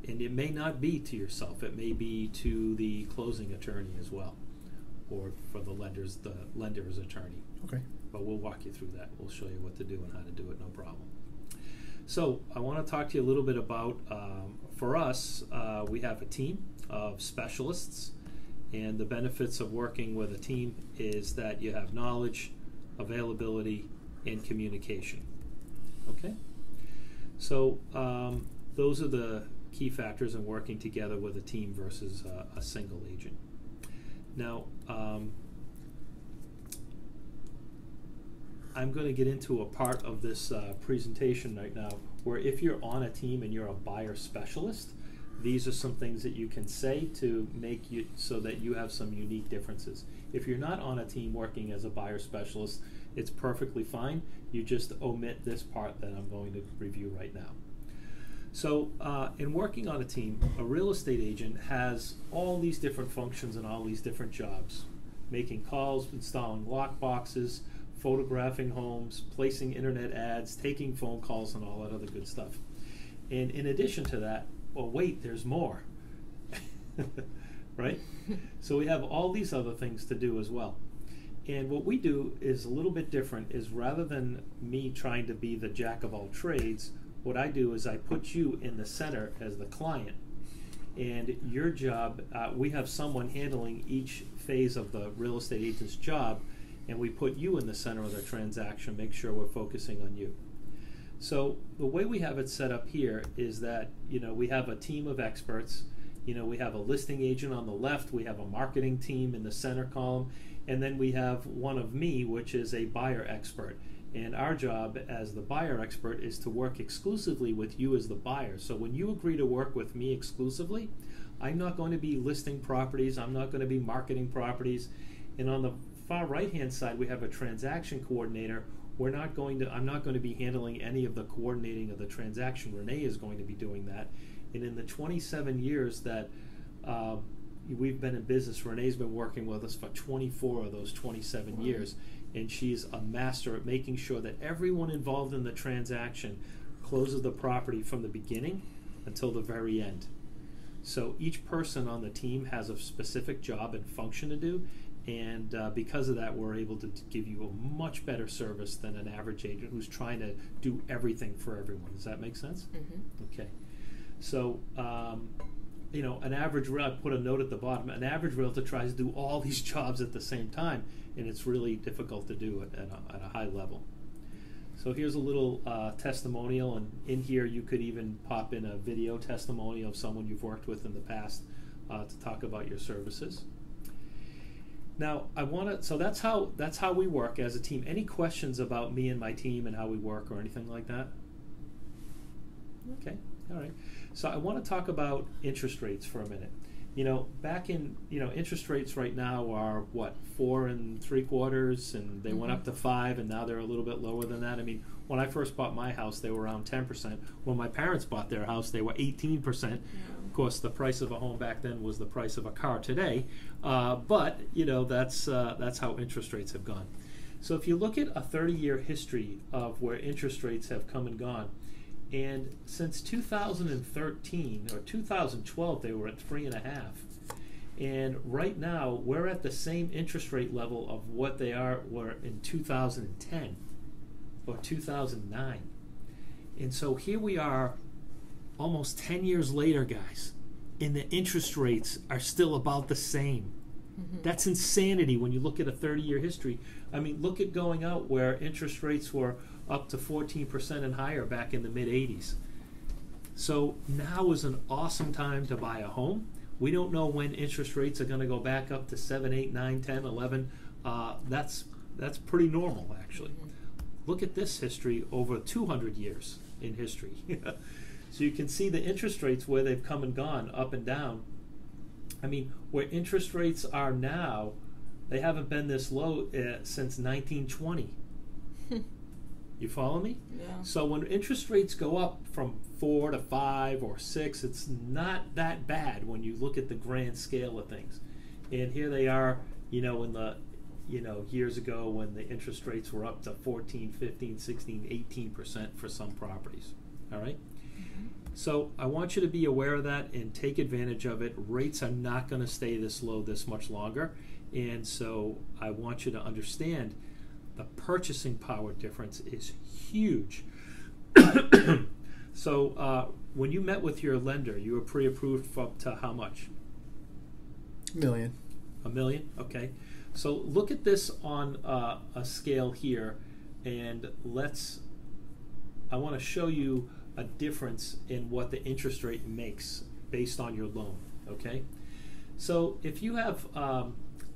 And it may not be to yourself. It may be to the closing attorney as well, or for the lender's attorney. Okay. But we'll walk you through that. We'll show you what to do and how to do it, no problem. So I want to talk to you a little bit about, for us, we have a team of specialists, and the benefits of working with a team is that you have knowledge, availability, and communication. Okay? So those are the key factors in working together with a team versus a single agent. Now, I'm going to get into a part of this presentation right now where if you're on a team and you're a buyer specialist, these are some things that you can say to make you so that you have some unique differences. If you're not on a team working as a buyer specialist, it's perfectly fine. You just omit this part that I'm going to review right now. So in working on a team, a real estate agent has all these different functions and all these different jobs. Making calls, installing lock boxes, photographing homes, placing internet ads, taking phone calls, and all that other good stuff. And in addition to that, well, wait, there's more. Right? So we have all these other things to do as well. And what we do is a little bit different, is rather than me trying to be the jack of all trades, what I do is I put you in the center as the client. And your job, we have someone handling each phase of the real estate agent's job, and we put you in the center of the transaction, make sure we're focusing on you. So the way we have it set up here is that, we have a team of experts. We have a listing agent on the left, we have a marketing team in the center column, and then we have one of me, which is a buyer expert. And our job as the buyer expert is to work exclusively with you as the buyer. So when you agree to work with me exclusively, I'm not going to be listing properties, I'm not going to be marketing properties. And on the far right-hand side, we have a transaction coordinator. I'm not going to be handling any of the coordinating of the transaction. Renee is going to be doing that. And in the 27 years that we've been in business, Renee's been working with us for 24 of those 27 years. And she's a master at making sure that everyone involved in the transaction closes the property from the beginning until the very end. So each person on the team has a specific job and function to do, and because of that, we're able to give you a much better service than an average agent who's trying to do everything for everyone. Does that make sense? Mm-hmm. Okay. So, an average, I put a note at the bottom, an average realtor tries to do all these jobs at the same time, and it's really difficult to do it at a high level. So here's a little testimonial, and in here you could even pop in a video testimonial of someone you've worked with in the past to talk about your services. Now, so that's how we work as a team. Any questions about me and my team and how we work or anything like that? Okay, all right. So I want to talk about interest rates for a minute. Back in, interest rates right now are 4 3/4, and they went up to 5, and now they're a little bit lower than that. I mean, when I first bought my house, they were around 10%. When my parents bought their house, they were 18%. Yeah. Of course, the price of a home back then was the price of a car today, but that's how interest rates have gone. So if you look at a 30-year history of where interest rates have come and gone, And since 2013 or 2012, they were at 3.5. And right now, we're at the same interest rate level of what they were in 2010 or 2009. And so here we are almost 10 years later, guys, and the interest rates are still about the same. That's insanity when you look at a 30-year history. I mean, look at going out where interest rates were up to 14% and higher back in the mid-'80s. So now is an awesome time to buy a home. We don't know when interest rates are going to go back up to 7, 8, 9, 10, 11. That's pretty normal, actually. Look at this history over 200 years in history. So you can see the interest rates where they've come and gone, up and down. I mean, where interest rates are now, they haven't been this low since 1920. You follow me? Yeah. So when interest rates go up from 4 to 5 or 6, it's not that bad when you look at the grand scale of things. And here they are, in the, years ago when the interest rates were up to 14, 15, 16, 18% for some properties. All right? So I want you to be aware of that and take advantage of it. Rates are not going to stay this low this much longer. And so I want you to understand the purchasing power difference is huge. So when you met with your lender, you were pre-approved for up to how much? $1 million. $1 million? Okay. So look at this on a scale here, and I want to show you a difference in what the interest rate makes based on your loan, okay? So if you have,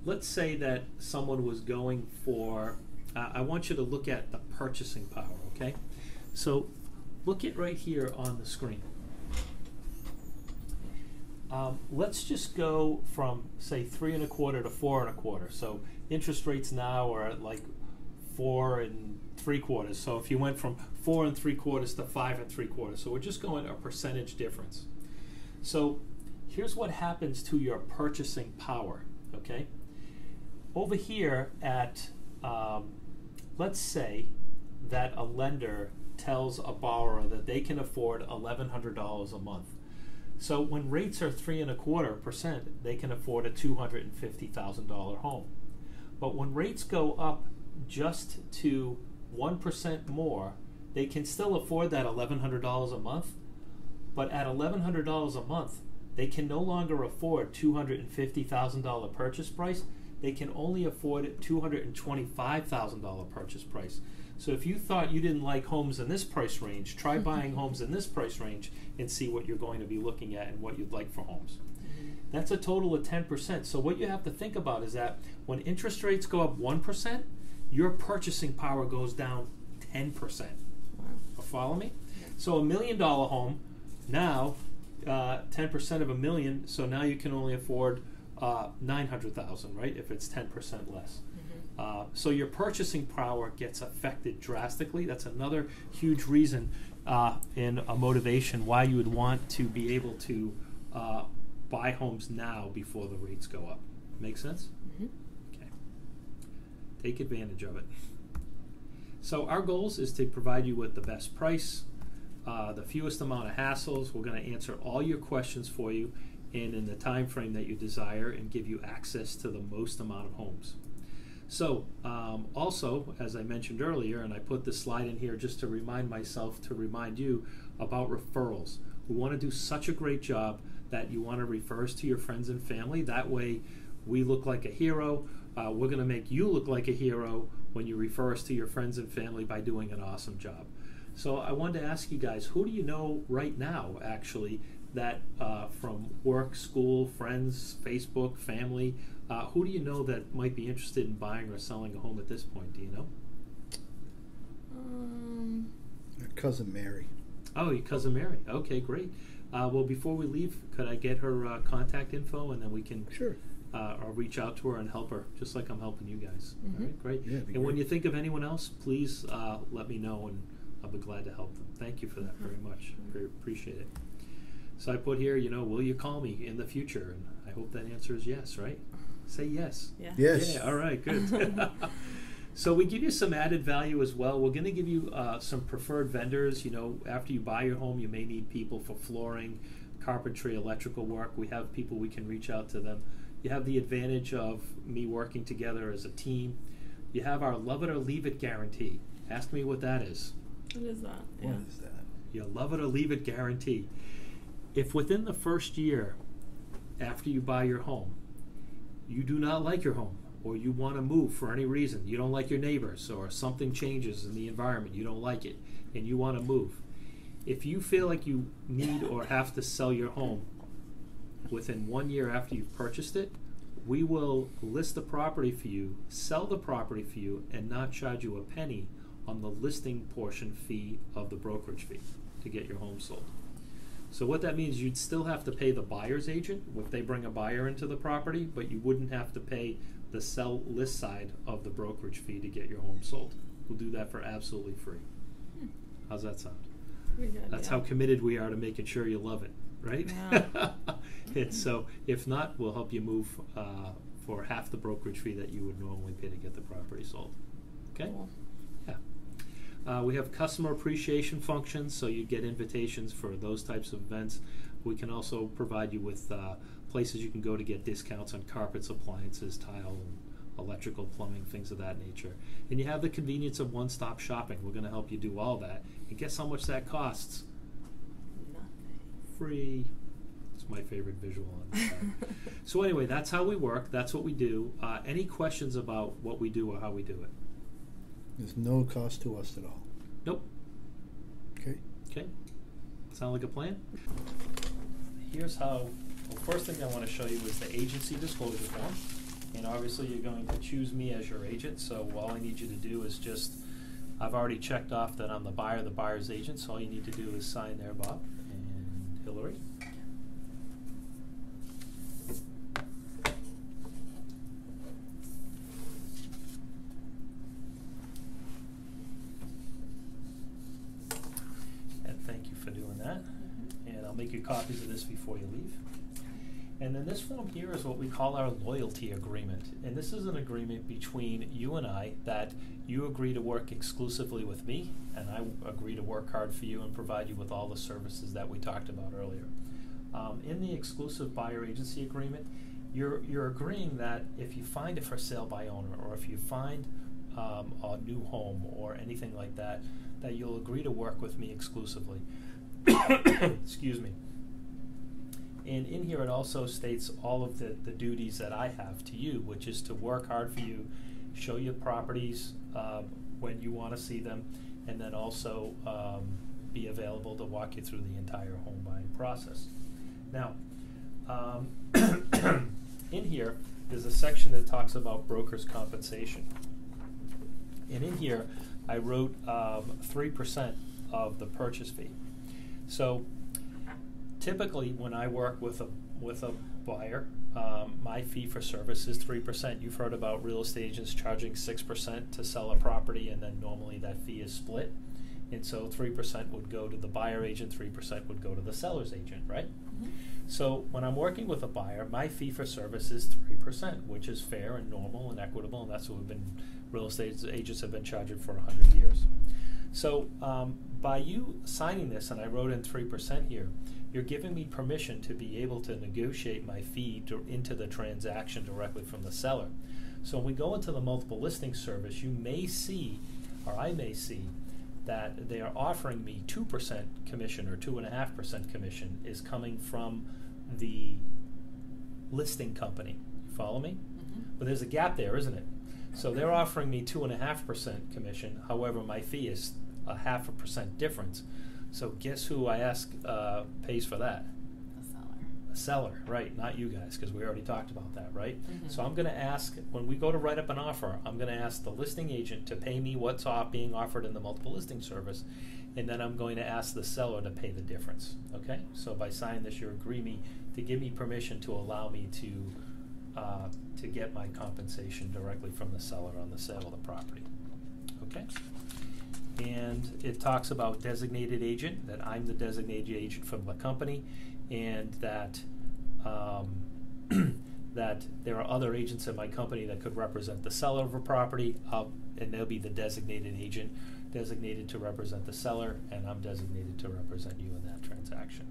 let's say that someone was going for, I want you to look at the purchasing power, okay? So look at right here on the screen. Let's just go from, say, 3.25 to 4.25. So interest rates now are at like 4 3/4. So if you went from 4 3/4 to 5 3/4, so we're just going a percentage difference. So here's what happens to your purchasing power, okay? Over here at, let's say that a lender tells a borrower that they can afford $1,100 a month. So when rates are 3.25%, they can afford a $250,000 home. But when rates go up just to 1% more, they can still afford that $1,100 a month, but at $1,100 a month, they can no longer afford $250,000 purchase price. They can only afford $225,000 purchase price. So if you thought you didn't like homes in this price range, try buying homes in this price range and see what you're going to be looking at and what you'd like for homes. That's a total of 10%. So what you have to think about is that when interest rates go up 1%, your purchasing power goes down 10%. Wow. Follow me? Yeah. So $1 million home, now 10% of $1 million, so now you can only afford $900,000, right? If it's 10% less. So your purchasing power gets affected drastically. That's another huge reason and a motivation why you would want to be able to buy homes now before the rates go up. Make sense? Take advantage of it. So our goals is to provide you with the best price, the fewest amount of hassles. We're going to answer all your questions for you and in the time frame that you desire and give you access to the most amount of homes. So also, as I mentioned earlier, and I put this slide in here just to remind myself to remind you about referrals. We want to do such a great job that you want to refer us to your friends and family. That way we look like a hero. We're going to make you look like a hero when you refer us to your friends and family by doing an awesome job. So I wanted to ask you guys, who do you know right now, actually, that from work, school, friends, Facebook, family, who do you know that might be interested in buying or selling a home at this point? Do you know? Your cousin Mary. Oh, your cousin Mary. Okay, great. Well, before we leave, could I get her contact info, and then we can I'll reach out to her and help her, just like I'm helping you guys. All right, great. Yeah, and when you think of anyone else, please let me know, and I'll be glad to help them. Thank you for that very much. Very appreciate it. So I put here, will you call me in the future? And I hope that answer is yes, right? Say yes. Yeah. Yes. Yeah, all right, good. So we give you some added value as well. We're going to give you some preferred vendors. After you buy your home, you may need people for flooring, carpentry, electrical work. We have people, we can reach out to them. You have the advantage of me working together as a team. You have our love it or leave it guarantee. Ask me what that is. What is that? What is that? Your love it or leave it guarantee. If within the first year after you buy your home, you do not like your home, or you want to move for any reason, you don't like your neighbors, or something changes in the environment, you don't like it, and you want to move, if you feel like you need or have to sell your home within 1 year after you've purchased it, we will list the property for you, sell the property for you, and not charge you a penny on the listing portion fee of the brokerage fee to get your home sold. So what that means, you'd still have to pay the buyer's agent if they bring a buyer into the property, but you wouldn't have to pay the sell list side of the brokerage fee to get your home sold. We'll do that for absolutely free. How's that sound? Pretty good, That's yeah. how committed we are to making sure you love it, right? Yeah. So if not, we'll help you move for half the brokerage fee that you would normally pay to get the property sold. Okay? Cool. Yeah. We have customer appreciation functions, so you get invitations for those types of events. We can also provide you with places you can go to get discounts on carpets, appliances, tile, and electrical, plumbing, things of that nature. And you have the convenience of one-stop shopping. We're going to help you do all that. And guess how much that costs? Nothing. Free. It's my favorite visual on the side. So anyway, that's how we work. That's what we do. Any questions about what we do or how we do it? There's no cost to us at all. Nope. Okay. Okay. Sound like a plan? Here's how. Well, first thing I want to show you is the agency disclosure form. And obviously you're going to choose me as your agent, so all I need you to do is just, I've already checked off that I'm the buyer, the buyer's agent, so all you need to do is sign there, Bob and Hillary. And thank you for doing that. And I'll make you copies of this before you leave. And then this form here is what we call our loyalty agreement. And this is an agreement between you and I that you agree to work exclusively with me, and I agree to work hard for you and provide you with all the services that we talked about earlier. In the exclusive buyer agency agreement, you're agreeing that if you find a for sale by owner, or if you find a new home or anything like that, that you'll agree to work with me exclusively. Excuse me. And in here it also states all of the duties that I have to you, which is to work hard for you, show you properties when you want to see them, and then also be available to walk you through the entire home buying process. Now, in here, there's a section that talks about broker's compensation. And in here, I wrote 3% of the purchase fee. So typically, when I work with a buyer, my fee for service is 3%. You've heard about real estate agents charging 6% to sell a property, and then normally that fee is split. And so 3% would go to the buyer agent, 3% would go to the seller's agent, right? Mm-hmm. So when I'm working with a buyer, my fee for service is 3%, which is fair and normal and equitable, and that's what real estate agents have been charging for 100 years. So by you signing this, and I wrote in 3% here, you're giving me permission to be able to negotiate my fee into the transaction directly from the seller. So when we go into the multiple listing service, you may see, or I may see, that they are offering me 2% commission or 2.5% commission is coming from the listing company. You follow me? Mm-hmm. But there's a gap there, isn't it? So they're offering me 2.5% commission. However, my fee is 0.5% difference. So guess who I ask pays for that? The seller. The seller, right? Not you guys, because we already talked about that, right? Mm-hmm. So I'm going to ask, when we go to write up an offer, I'm going to ask the listing agent to pay me what's being offered in the multiple listing service, and then I'm going to ask the seller to pay the difference. Okay? So by signing this, you agree to give me permission to allow me to get my compensation directly from the seller on the sale of the property. Okay? And it talks about designated agent, that I'm the designated agent from the company, and that that there are other agents in my company that could represent the seller of a property. and they'll be the designated agent, designated to represent the seller, and I'm designated to represent you in that transaction.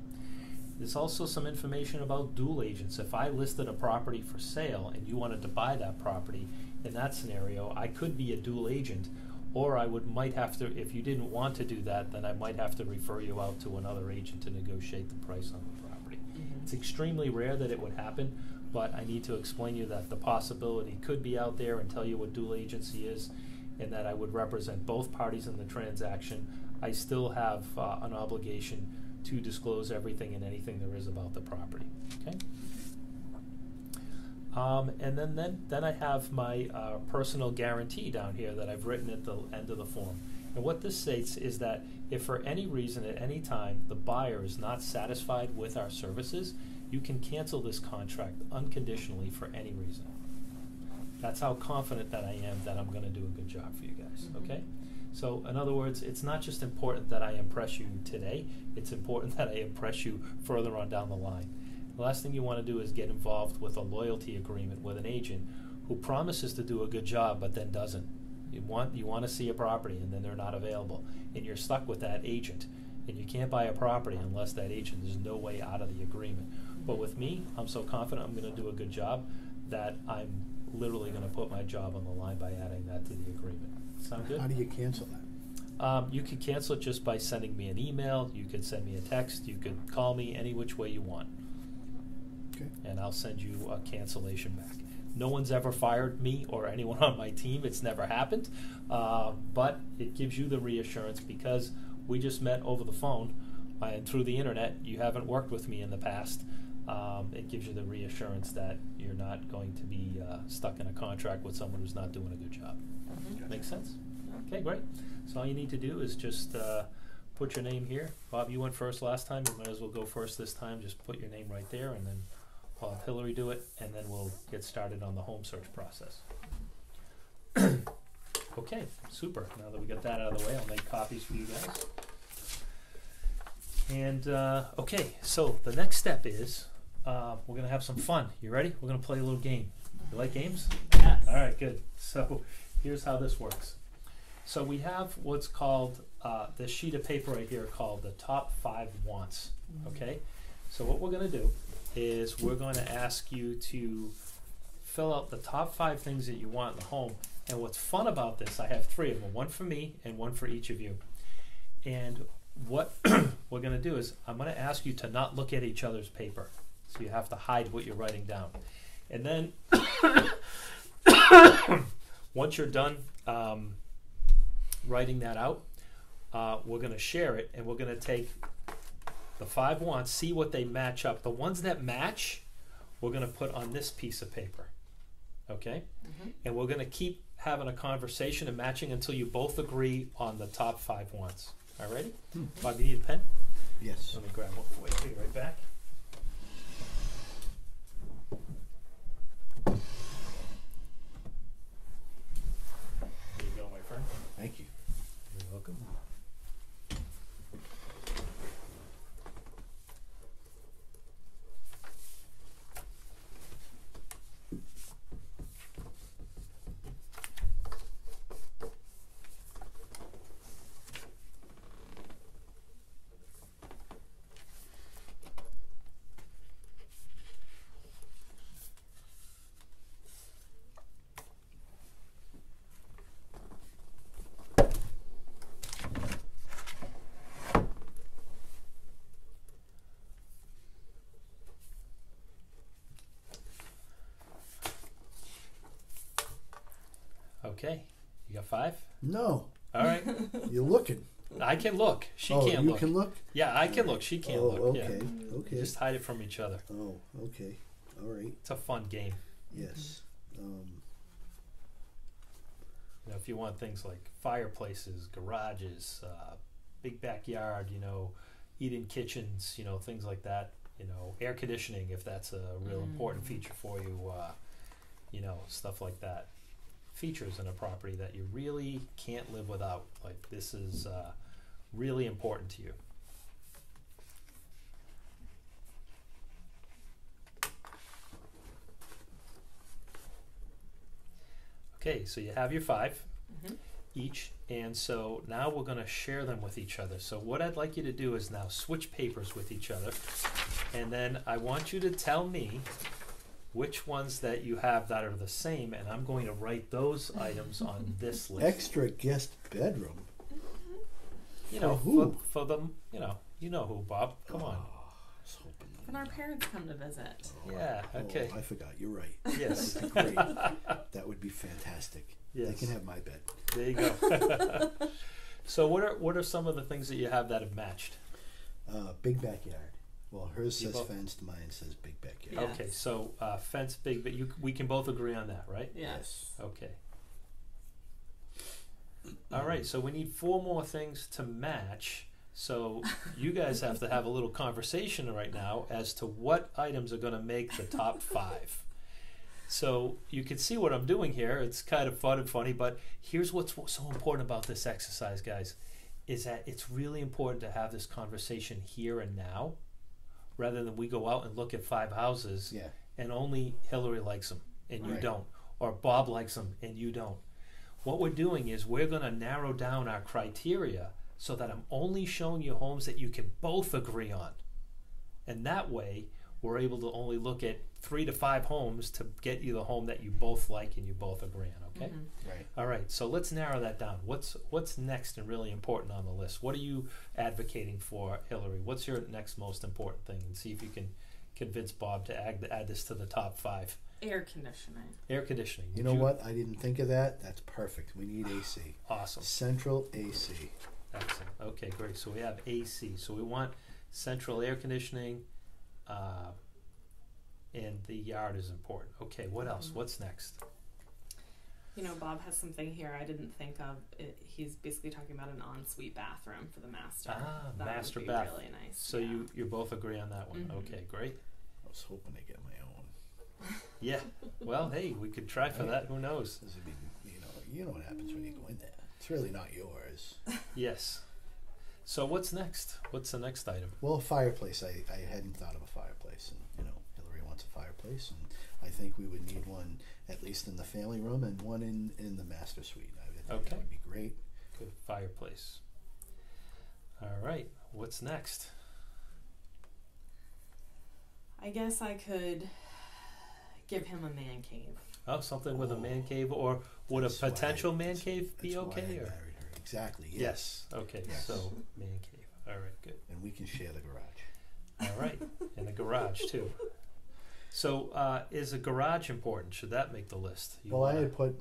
There's also some information about dual agents. If I listed a property for sale and you wanted to buy that property, in that scenario, I could be a dual agent, or might have to, if you didn't want to do that, then I might have to refer you out to another agent to negotiate the price on the property. It's extremely rare that it would happen, but I need to explain to you that the possibility could be out there and tell you what dual agency is, and that I would represent both parties in the transaction. I still have an obligation to disclose everything and anything there is about the property. Okay. And then I have my personal guarantee down here that I've written at the end of the form. And what this states is that if for any reason at any time the buyer is not satisfied with our services, you can cancel this contract unconditionally for any reason. That's how confident that I am that I'm going to do a good job for you guys. Okay? So in other words, it's not just important that I impress you today, it's important that I impress you further on down the line. The last thing you want to do is get involved with a loyalty agreement with an agent who promises to do a good job but then doesn't. You want to see a property and then they're not available, and you're stuck with that agent, and you can't buy a property unless that agent, there's no way out of the agreement. But with me, I'm so confident I'm going to do a good job that I'm literally going to put my job on the line by adding that to the agreement. Sound good? How do you cancel that? You could cancel it just by sending me an email. You could send me a text. You could call me any which way you want. Okay. And I'll send you a cancellation back. No one's ever fired me or anyone on my team. It's never happened. But it gives you the reassurance because we just met over the phone and through the internet. You haven't worked with me in the past. It gives you the reassurance that you're not going to be stuck in a contract with someone who's not doing a good job. Make sense? Okay, great. So all you need to do is just put your name here. Bob, you went first last time. You might as well go first this time. Just put your name right there, and then I'll have Hillary do it, and then we'll get started on the home search process. Okay, super. Now that we got that out of the way, I'll make copies for you guys. And, okay, so the next step is we're going to have some fun. You ready? We're going to play a little game. You like games? Yes. All right, good. So here's how this works. So we have what's called this sheet of paper right here called the top 5 wants. Okay? So what we're going to do is we're going to ask you to fill out the top 5 things that you want in the home. And what's fun about this, I have 3 of them, one for me and one for each of you. And what we're going to do is I'm going to ask you to not look at each other's paper. So you have to hide what you're writing down. And then once you're done writing that out, we're going to share it, and we're going to take the 5 wants, see what they match up. The ones that match, we're going to put on this piece of paper. Okay? And we're going to keep having a conversation and matching until you both agree on the top 5 wants. All righty? Bob, you need a pen? Yes. Let me grab one for you. Be right back. There you go, my friend. Thank you. You're welcome. Okay, you got 5? No. All right. You're looking. I can look. She oh, can't you look. can look? Yeah, I can look. She can't oh, look. okay. Yeah. Okay. Just hide it from each other. Oh, okay. All right. It's a fun game. Yes. You know, if you want things like fireplaces, garages, big backyard, you know, eat-in kitchens, you know, things like that. You know, air conditioning, if that's a real important feature for you. You know, stuff like that. Features in a property that you really can't live without. Like this is really important to you. Okay, so you have your 5. each, and so now we're going to share them with each other. So what I'd like you to do is now switch papers with each other, and then I want you to tell me which ones that you have that are the same, and I'm going to write those items on this list. Extra guest bedroom. You know, For who? for them, you know who, Bob. Come on. Oh, I was hoping. When our parents come to visit. Yeah, okay. Oh, I forgot. You're right. Yes. That would be great. That would be fantastic. They Yes. can have my bed. There you go. So what are some of the things that you have that have matched? Big backyard. Well, hers You says both- fenced, mine says big backyard. Yeah. Okay, so fence big, but we can both agree on that, right? Yes. Okay. All right, so we need 4 more things to match. So you guys have to have a little conversation right now as to what items are going to make the top 5. So you can see what I'm doing here. It's kind of fun and funny, but here's what's so important about this exercise, guys, is that it's really important to have this conversation here and now, rather than we go out and look at 5 houses Yeah. and only Hillary likes them and you Right. don't, or Bob likes them and you don't. What we're doing is we're going to narrow down our criteria so that I'm only showing you homes that you can both agree on. And that way, we're able to only look at 3 to 5 homes to get you the home that you both like and you both agree on, okay? Mhm. Right. All right, so let's narrow that down. What's next and really important on the list? What are you advocating for, Hillary? What's your next most important thing? And see if you can convince Bob to add this to the top 5. Air conditioning. Air conditioning. You know what? I didn't think of that. That's perfect. We need AC. Awesome. Central AC. Excellent. Okay, great. So we have AC. So we want central air conditioning, and the yard is important. Okay, what else? Mhm. What's next? You know, Bob has something here I didn't think of. He's basically talking about an ensuite bathroom for the master. Ah, That master would be bath. really nice. So yeah. you both agree on that one. Mhm. Okay, great. I was hoping to get my own. Yeah. Well, hey, we could try for that. Who knows? This would be, you know what happens when you go in there. It's really not yours. Yes. So what's next? What's the next item? Well, a fireplace. I hadn't thought of a fireplace, and Hillary wants a fireplace, and I think we would need one at least in the family room and one in the master suite. I think Okay. that would be great. Good fireplace. All right. What's next? I guess I could give him a man cave. Oh, something with a man cave, or would a That's why- potential man that's- cave be that's why okay? I Or? married her. Exactly. Yes. Okay. Yes. So man cave. All right. Good. And we can share the garage. All right. And the garage too. So is a garage important? Should that make the list? You Well, I wanna- had put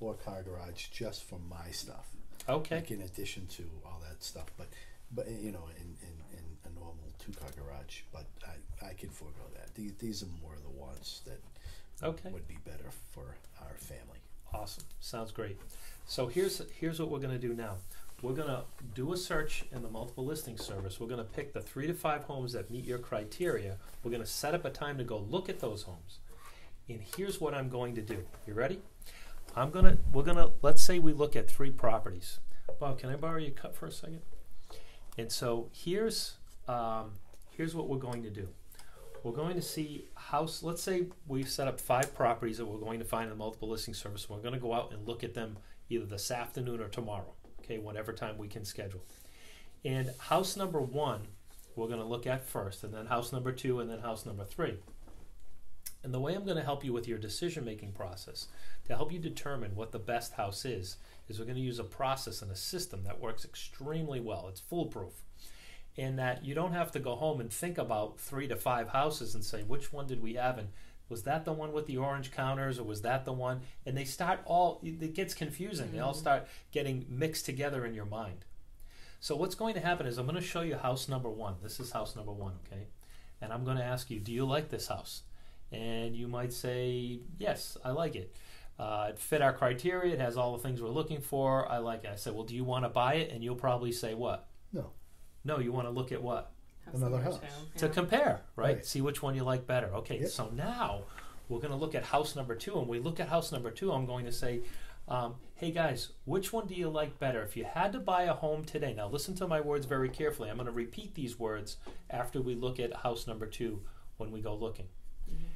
4-car garage just for my stuff. Okay. Like in addition to all that stuff, but in a normal 2-car garage. But I can forego that. These are more the ones that Okay. would be better for our family. Awesome. Sounds great. So here's what we're going to do now. We're going to do a search in the multiple listing service. We're going to pick the 3 to 5 homes that meet your criteria. We're going to set up a time to go look at those homes. And here's what I'm going to do. You ready? Let's say we look at 3 properties. Bob, can I borrow your cup for a second? And so here's what we're going to do. We're going to see house. Let's say we've set up 5 properties that we're going to find in the multiple listing service. We're going to go out and look at them either this afternoon or tomorrow. Okay, whatever time we can schedule. And house number 1, we're going to look at first, and then house number 2, and then house number 3. And the way I'm going to help you with your decision-making process, to help you determine what the best house is we're going to use a process and a system that works extremely well. It's foolproof. And that you don't have to go home and think about 3 to 5 houses and say, which one did we have? And was that the one with the orange counters, or was that the one? And they start it gets confusing. They all start getting mixed together in your mind. So what's going to happen is I'm going to show you house number 1. This is house number 1, okay? And I'm going to ask you, do you like this house? And you might say, yes, I like it. It fit our criteria. It has all the things we're looking for. I like it. I said, well, do you want to buy it? And you'll probably say what? No. No, you want to look at what? Another number house. 2. To Yeah. compare, right? Right. See which one you like better. Okay, Yep. so now we're going to look at house number 2. And we look at house number 2, I'm going to say, hey guys, which one do you like better? If you had to buy a home today, now listen to my words very carefully. I'm going to repeat these words after we look at house number 2 when we go looking. Mhm.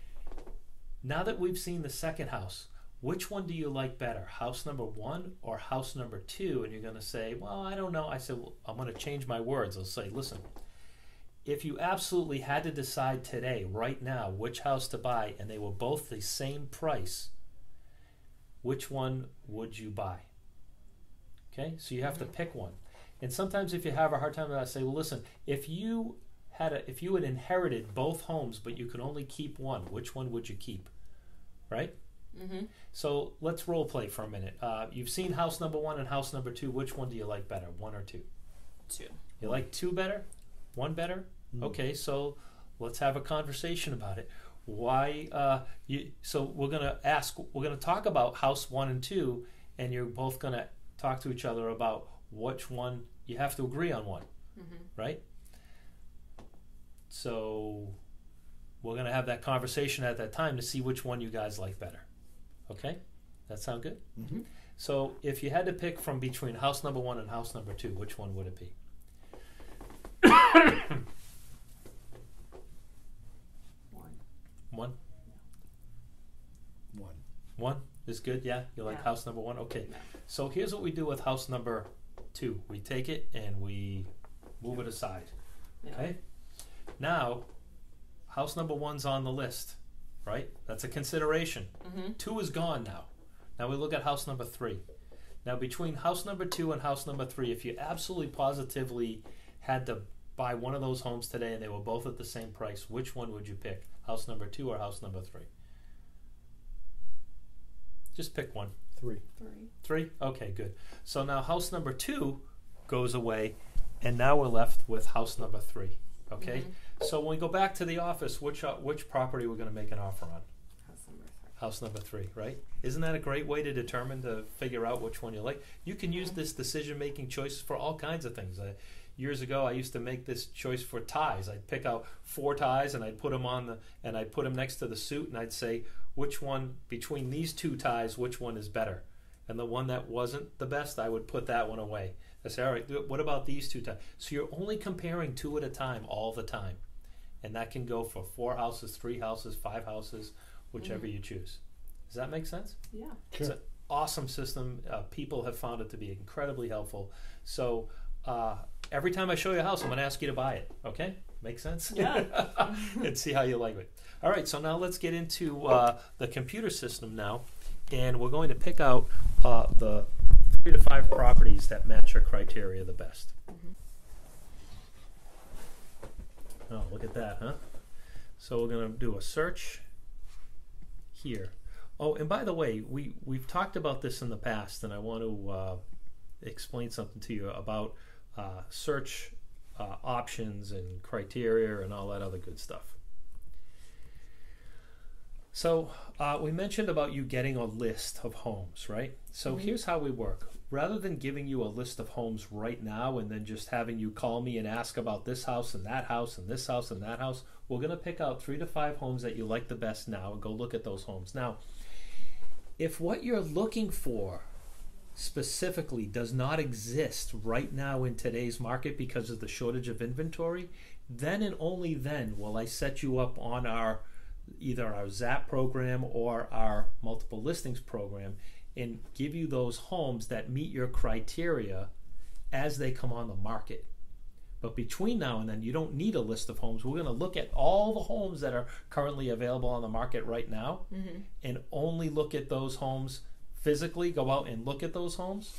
Now that we've seen the second house, which one do you like better, house number 1 or house number 2? And you're going to say, well, I don't know. I said, well, I'm going to change my words. I'll say, listen, if you absolutely had to decide today, right now, which house to buy, and they were both the same price, which one would you buy? Okay, so you have to pick one. And sometimes if you have a hard time with that, I say, well, listen, if you had inherited both homes, but you could only keep one, which one would you keep? Right? Mm-hmm. So let's role play for a minute. You've seen house number 1 and house number 2. Which one do you like better, 1 or 2? 2. You like 2 better? 1 better? Mm. Okay, so let's have a conversation about it. Why? So we're gonna talk about house 1 and 2, and you're both gonna talk to each other about which one you have to agree on one, right? So we're gonna have that conversation at that time to see which one you guys like better. Okay, that sound good? Mm-hmm. So if you had to pick from between house number 1 and house number 2, which one would it be? 1? 1 is good, yeah? You like Yeah. house number 1? Okay. Yeah. So here's what we do with house number 2. We take it and we move it aside. Yeah. Okay? Now, house number 1's on the list, right? That's a consideration. 2 is gone now. Now we look at house number 3. Now between house number 2 and house number 3, if you absolutely positively had to buy one of those homes today and they were both at the same price, which one would you pick? House number 2 or house number 3? Just pick one. 3. 3? Okay, good. So now house number 2 goes away, and now we're left with house number 3. Okay? So when we go back to the office, which property we're going to make an offer on? House number 3. House number 3, right? Isn't that a great way to determine, to figure out which one you like? You can use this decision-making choice for all kinds of things. Years ago, I used to make this choice for ties. I'd pick out 4 ties, and I'd put them next to the suit, and I'd say, which one between these 2 ties, which one is better? And the one that wasn't the best, I would put that one away. I say, all right, what about these 2 ties? So you're only comparing 2 at a time all the time, and that can go for 4 houses, 3 houses, 5 houses, whichever you choose. Does that make sense? Yeah. It's an awesome system. People have found it to be incredibly helpful. So every time I show you a house, I'm going to ask you to buy it. Okay? Make sense? Yeah. And see how you like it. All right, so now let's get into the computer system now. And we're going to pick out the 3 to 5 properties that match your criteria the best. Oh, look at that, huh? So we're going to do a search here. Oh, and by the way, we've talked about this in the past, and I want to explain something to you about search options and criteria and all that other good stuff. So we mentioned about you getting a list of homes, right? So here's how we work. Rather than giving you a list of homes right now and then just having you call me and ask about this house and that house and this house and that house, we're going to pick out 3 to 5 homes that you like the best now and go look at those homes. Now, if what you're looking for specifically does not exist right now in today's market because of the shortage of inventory, then and only then will I set you up on either our ZAP program or our multiple listings program and give you those homes that meet your criteria as they come on the market. But between now and then, you don't need a list of homes. We're going to look at all the homes that are currently available on the market right now and only look at those homes physically, go out and look at those homes,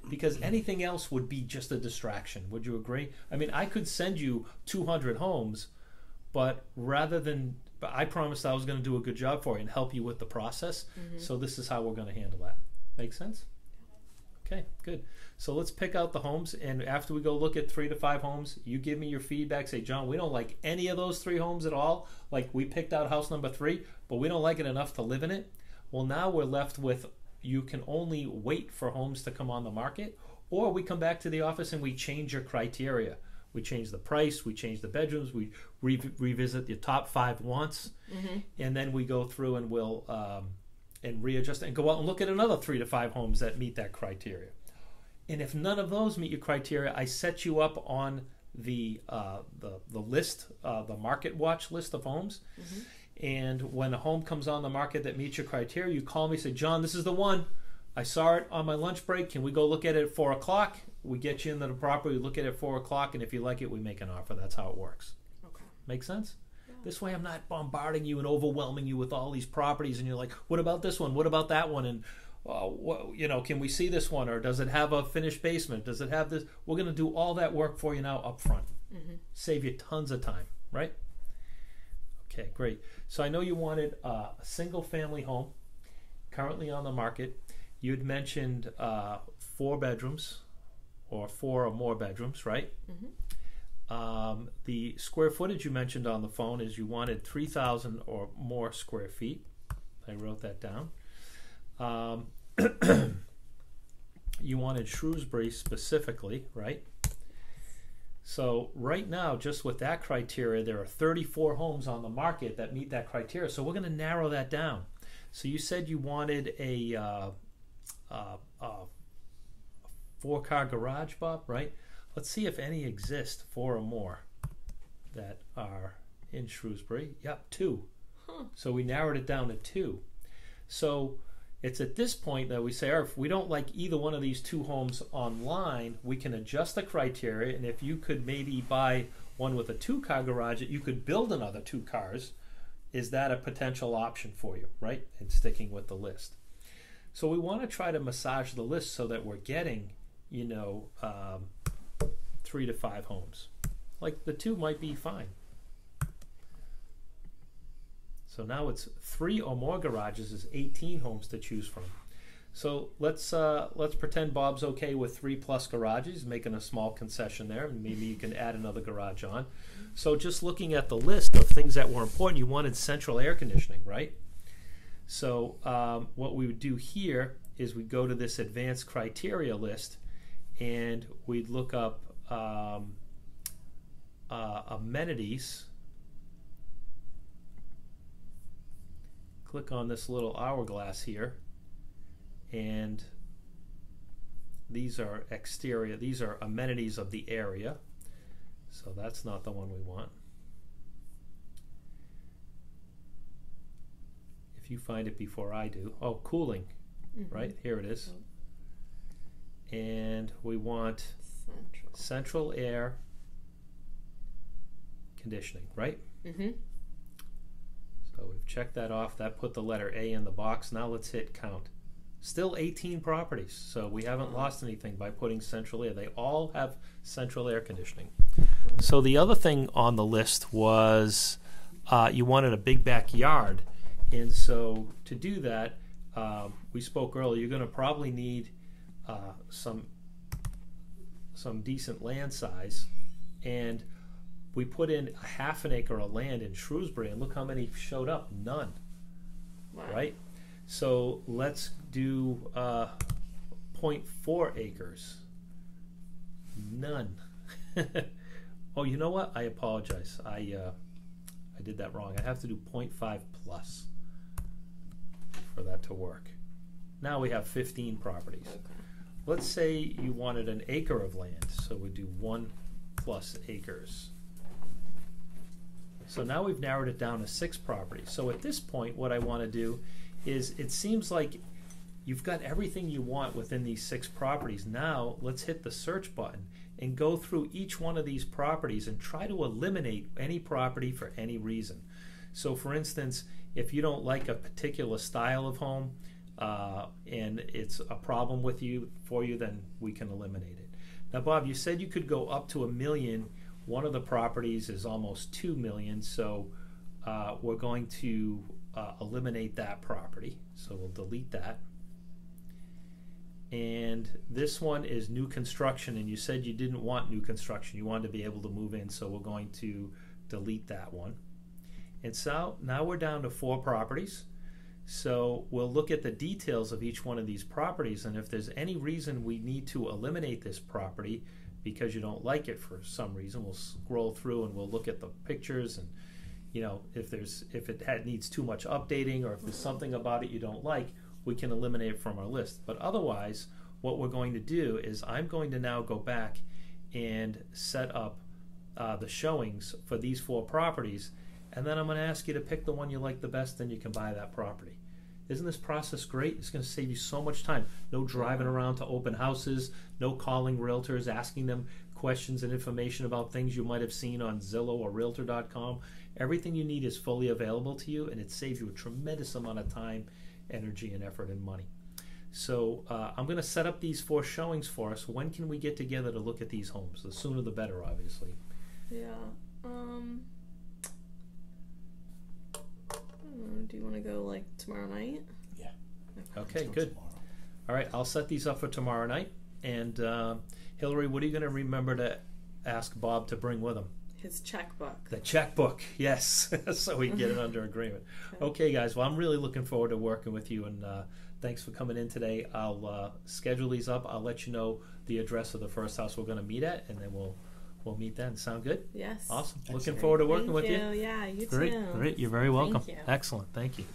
because anything else would be just a distraction. Would you agree? I mean, I could send you 200 homes, but I promised I was going to do a good job for you and help you with the process. So this is how we're going to handle that. Make sense? Okay, good. So let's pick out the homes, and after we go look at 3 to 5 homes, you give me your feedback. Say, John, we don't like any of those 3 homes at all. Like, we picked out house number 3, but we don't like it enough to live in it. Well, now we're left with, you can only wait for homes to come on the market, or we come back to the office and we change your criteria. We change the price, we change the bedrooms, we revisit the top 5 wants, and then we go through and we'll and readjust and go out and look at another 3 to 5 homes that meet that criteria. And if none of those meet your criteria, I set you up on the list, the market watch list of homes. And when a home comes on the market that meets your criteria, you call me, say, John, this is the one. I saw it on my lunch break. Can we go look at it at 4 o'clock? We get you into the property, we look at it at 4 o'clock, and if you like it, we make an offer. That's how it works. Okay. Make sense? Yeah. This way I'm not bombarding you and overwhelming you with all these properties, and you're like, what about this one? What about that one? And, can we see this one? Or does it have a finished basement? Does it have this? We're going to do all that work for you now up front. Mm-hmm. Save you tons of time, right? Okay, great. So I know you wanted a single-family home currently on the market. You had mentioned 4 bedrooms or 4 or more bedrooms, right? Mm-hmm. The square footage you mentioned on the phone is you wanted 3,000 or more square feet. I wrote that down. You wanted Shrewsbury specifically, right? So right now, just with that criteria, there are 34 homes on the market that meet that criteria. So we're going to narrow that down. So you said you wanted a 4-car garage, Bob, right? Let's see if any exist, 4 or more, that are in Shrewsbury. Yep, 2. Huh. So we narrowed it down to 2. So it's at this point that we say, or if we don't like either one of these 2 homes online, we can adjust the criteria, and if you could maybe buy one with a 2-car garage that you could build another 2 cars, is that a potential option for you, right? And sticking with the list. So we want to try to massage the list so that we're getting, 3 to 5 homes. Like the 2 might be fine. So now it's 3 or more garages is 18 homes to choose from. So let's pretend Bob's okay with 3 plus garages, making a small concession there. Maybe you can add another garage on. So just looking at the list of things that were important, you wanted central air conditioning, right? So what we would do here is we go to this advanced criteria list, and we'd look up amenities. Click on this little hourglass here, and these are exterior. These are amenities of the area. So that's not the one we want. If you find it before I do. Oh, cooling, Mm-hmm. right? Here it is. And we want central air conditioning, right? Mm-hmm. So we've checked that off. That put the letter A in the box. Now let's hit count. Still 18 properties, so we haven't lost anything by putting central air. They all have central air conditioning. So the other thing on the list was you wanted a big backyard. And so to do that, we spoke earlier, you're going to probably need some decent land size. And we put in a ½ an acre of land in Shrewsbury, and look how many showed up. None. Wow. Right? So let's do 0.4 acres. None. Oh, you know what? I apologize. I did that wrong. I have to do 0.5 plus for that to work. Now we have 15 properties. Okay. Let's say you wanted an acre of land, so we do 1 plus acres. So now we've narrowed it down to 6 properties. So at this point, what I want to do is, it seems like you've got everything you want within these 6 properties. Now let's hit the search button and go through each one of these properties and try to eliminate any property for any reason. So for instance, if you don't like a particular style of home and it's a problem for you, then we can eliminate it. Now, Bob, you said you could go up to $1 million. One of the properties is almost $2 million, so we're going to eliminate that property. So we'll delete that. And this one is new construction, and you said you didn't want new construction. You wanted to be able to move in, so we're going to delete that one. And so now we're down to 4 properties. So we'll look at the details of each one of these properties, and if there's any reason we need to eliminate this property because you don't like it for some reason, we'll scroll through and we'll look at the pictures, and if it needs too much updating, or if there's something about it you don't like, we can eliminate it from our list. But otherwise, what we're going to do is I'm going to now go back and set up the showings for these 4 properties, and then I'm going to ask you to pick the one you like the best, and you can buy that property. Isn't this process great? It's going to save you so much time. No driving around to open houses, no calling realtors, asking them questions and information about things you might have seen on Zillow or Realtor.com. Everything you need is fully available to you, and it saves you a tremendous amount of time, energy, and effort and money. So I'm going to set up these 4 showings for us. When can we get together to look at these homes? The sooner the better, obviously. Yeah. I don't know, do you want to go like tomorrow night? Yeah. Okay, Until good. tomorrow. All right, I'll set these up for tomorrow night. And Hillary, what are you going to remember to ask Bob to bring with him? His checkbook. The checkbook, yes, so we can get it under agreement. Okay, guys, well, I'm really looking forward to working with you, and thanks for coming in today. I'll schedule these up. I'll let you know the address of the first house we're going to meet at, and then we'll meet then. Sound good? Yes. Awesome. Excellent. Looking forward to working Thank with you. Yeah, you Great, too. great. You're very welcome. Thank you. Excellent. Thank you.